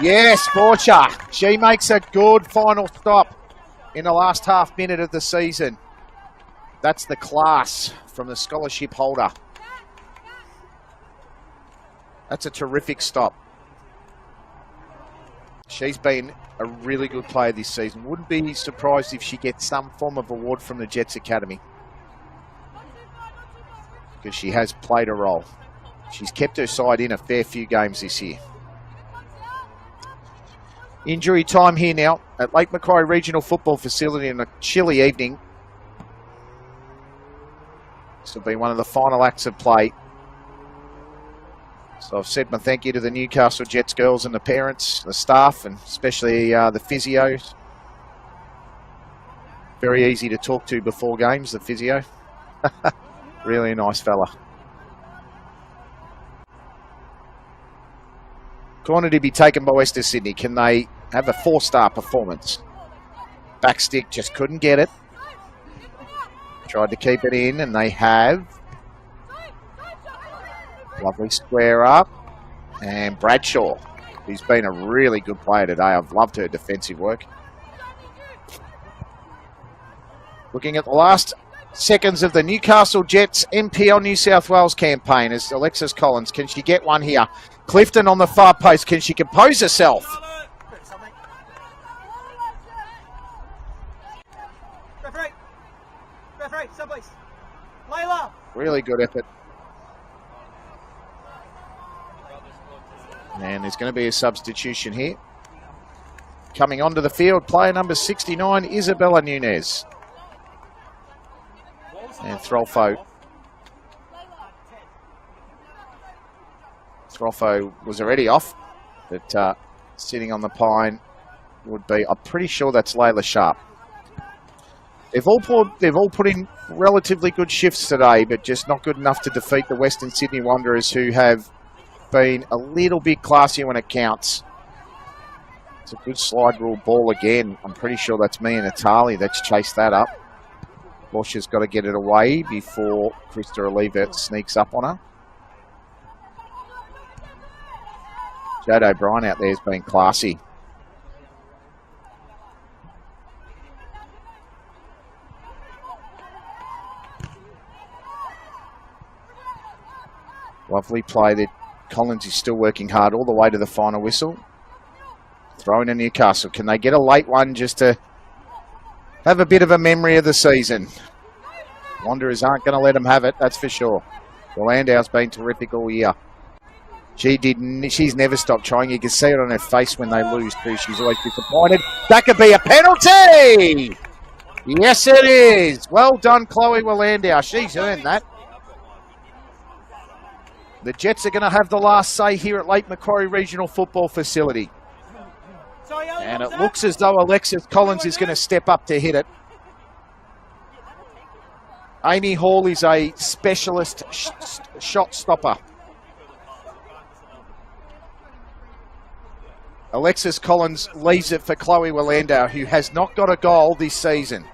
Yes, Borcha. She makes a good final stop in the last half minute of the season. That's the class from the scholarship holder. That's a terrific stop. She's been a really good player this season. Wouldn't be surprised if she gets some form of award from the Jets Academy, because she has played a role. She's kept her side in a fair few games this year. Injury time here now at Lake Macquarie Regional Football Facility on a chilly evening. This will be one of the final acts of play. So I've said my thank you to the Newcastle Jets girls and the parents, the staff, and especially the physios. Very easy to talk to before games, the physio. Really nice fella. Corner to be taken by Western Sydney. Can they have a 4-star performance? Backstick just couldn't get it. Tried to keep it in, and they have. Lovely square up. And Bradshaw, who's been a really good player today. I've loved her defensive work. Looking at the last seconds of the Newcastle Jets NPL New South Wales campaign is Alexis Collins. Can she get one here? Clifton on the far post. Can she compose herself? Referee, someplace. Layla. Really good effort. And there's going to be a substitution here. Coming onto the field, player number 69, Isabella Nunez. And Throlfo was already off, but sitting on the pine would be, I'm pretty sure that's Layla Sharp. They've all put in relatively good shifts today, but just not good enough to defeat the Western Sydney Wanderers, who have been a little bit classier when it counts. It's a good slide rule ball again. I'm pretty sure that's me and Natali that's chased that up. Bosch has got to get it away before Krista Oliva sneaks up on her. Jade O'Brien out there has been classy. Lovely play there. Collins is still working hard all the way to the final whistle. Throwing to Newcastle. Can they get a late one just to have a bit of a memory of the season? Wanderers aren't going to let them have it, that's for sure. The Landau's been terrific all year. She's never stopped trying. You can see it on her face when they lose too. She's always disappointed. That could be a penalty! Yes, it is. Well done, Chloe Landau. She's earned that. The Jets are going to have the last say here at Lake Macquarie Regional Football Facility. And it looks as though Alexis Collins is going to step up to hit it. Amy Hall is a specialist shot stopper. Alexis Collins leaves it for Chloe Landau, who has not got a goal this season.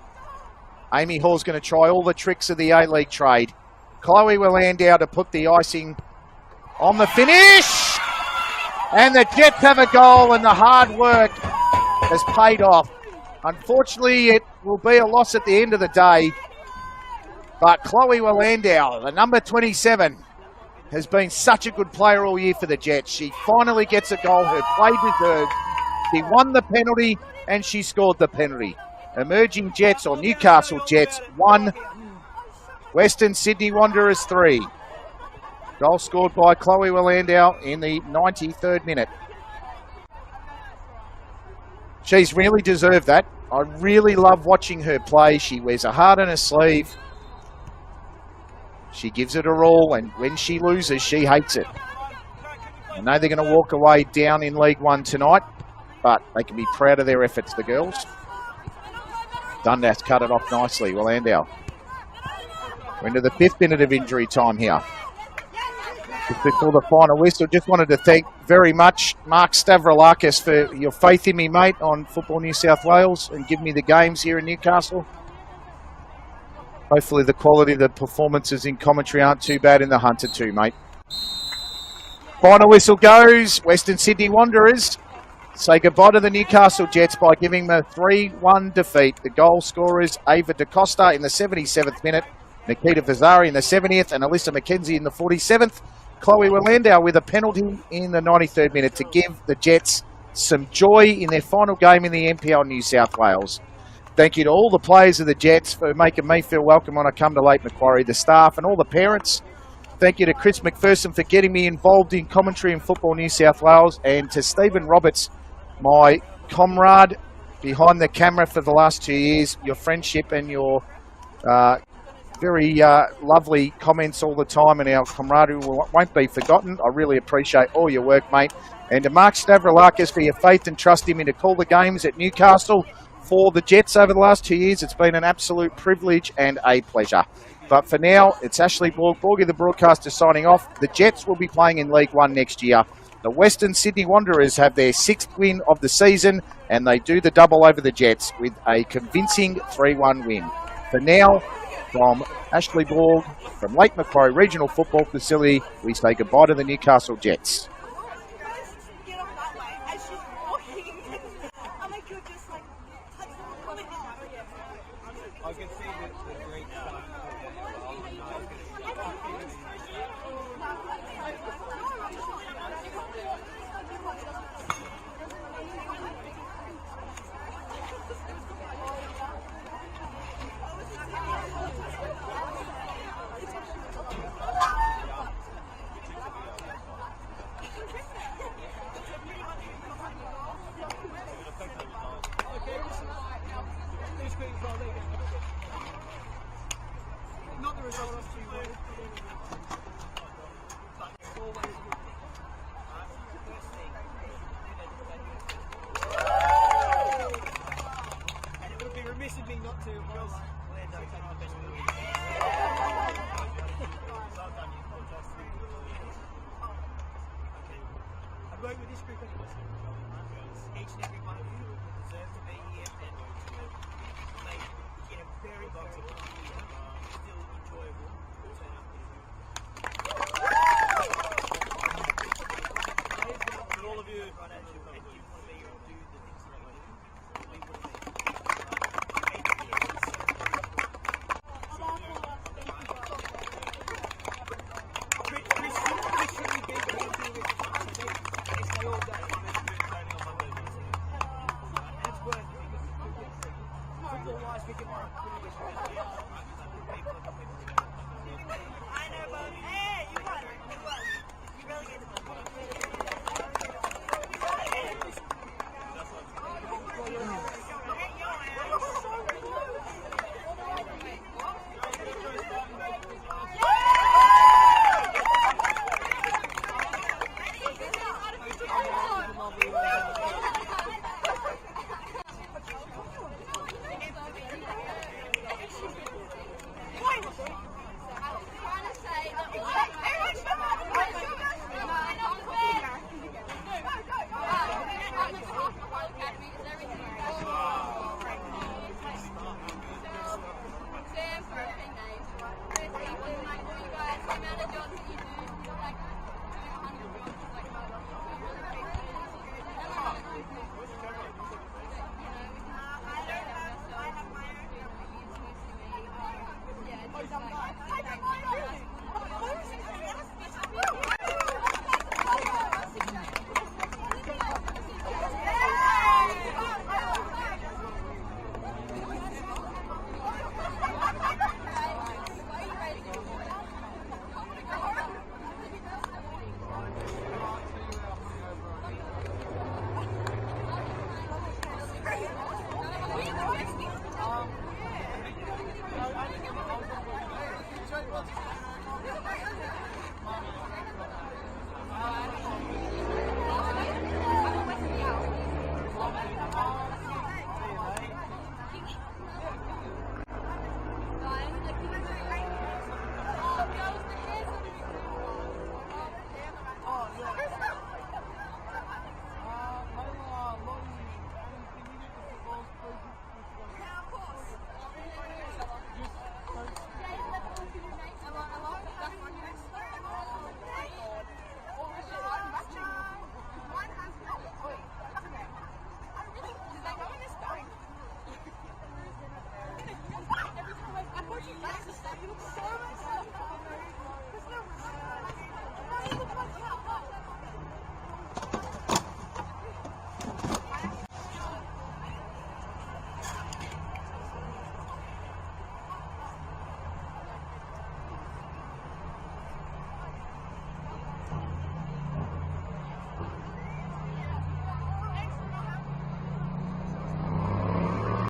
Amy Hall's going to try all the tricks of the A-League trade. Chloe Landau to put the icing on the finish. And the Jets have a goal, and the hard work has paid off. Unfortunately, it will be a loss at the end of the day. But Chloe Landau, the number 27, has been such a good player all year for the Jets. She finally gets a goal. Her play deserved. She won the penalty, and she scored the penalty. Emerging Jets, or Newcastle Jets, 1, Western Sydney Wanderers 3. Goal scored by Chloe Willandau in the 93rd minute. She's really deserved that. I really love watching her play. She wears a heart on her sleeve. She gives it her all, and when she loses, she hates it. I know they're going to walk away down in League One tonight, but they can be proud of their efforts, the girls. Dundas cut it off nicely, Willandau. We're into the 5th minute of injury time here. Just before the final whistle, just wanted to thank very much Mark Stavroulakis for your faith in me, mate, on Football New South Wales and giving me the games here in Newcastle. Hopefully the quality of the performances in commentary aren't too bad in the Hunter too, mate. Final whistle goes. Western Sydney Wanderers say goodbye to the Newcastle Jets by giving them a 3-1 defeat. The goal scorers Ava DaCosta in the 77th minute, Nikita Vazari in the 70th, and Alyssa McKenzie in the 47th. Chloe Willandau with a penalty in the 93rd minute to give the Jets some joy in their final game in the NPL New South Wales. Thank you to all the players of the Jets for making me feel welcome when I come to Lake Macquarie, the staff and all the parents. Thank you to Chris McPherson for getting me involved in commentary in Football New South Wales, and to Stephen Roberts, my comrade behind the camera for the last 2 years. Your friendship and your very lovely comments all the time, and our camaraderie won't be forgotten. I really appreciate all your work, mate. And to Mark Stavroulakis for your faith and trust in me to call the games at Newcastle for the Jets over the last 2 years. It's been an absolute privilege and a pleasure. But for now, it's Ashley Borgie, the broadcaster, signing off. The Jets will be playing in League One next year. The Western Sydney Wanderers have their 6th win of the season, and they do the double over the Jets with a convincing 3-1 win. For now, from Ashley Borg, from Lake Macquarie Regional Football Facility, we say goodbye to the Newcastle Jets. Not the result of 2-1.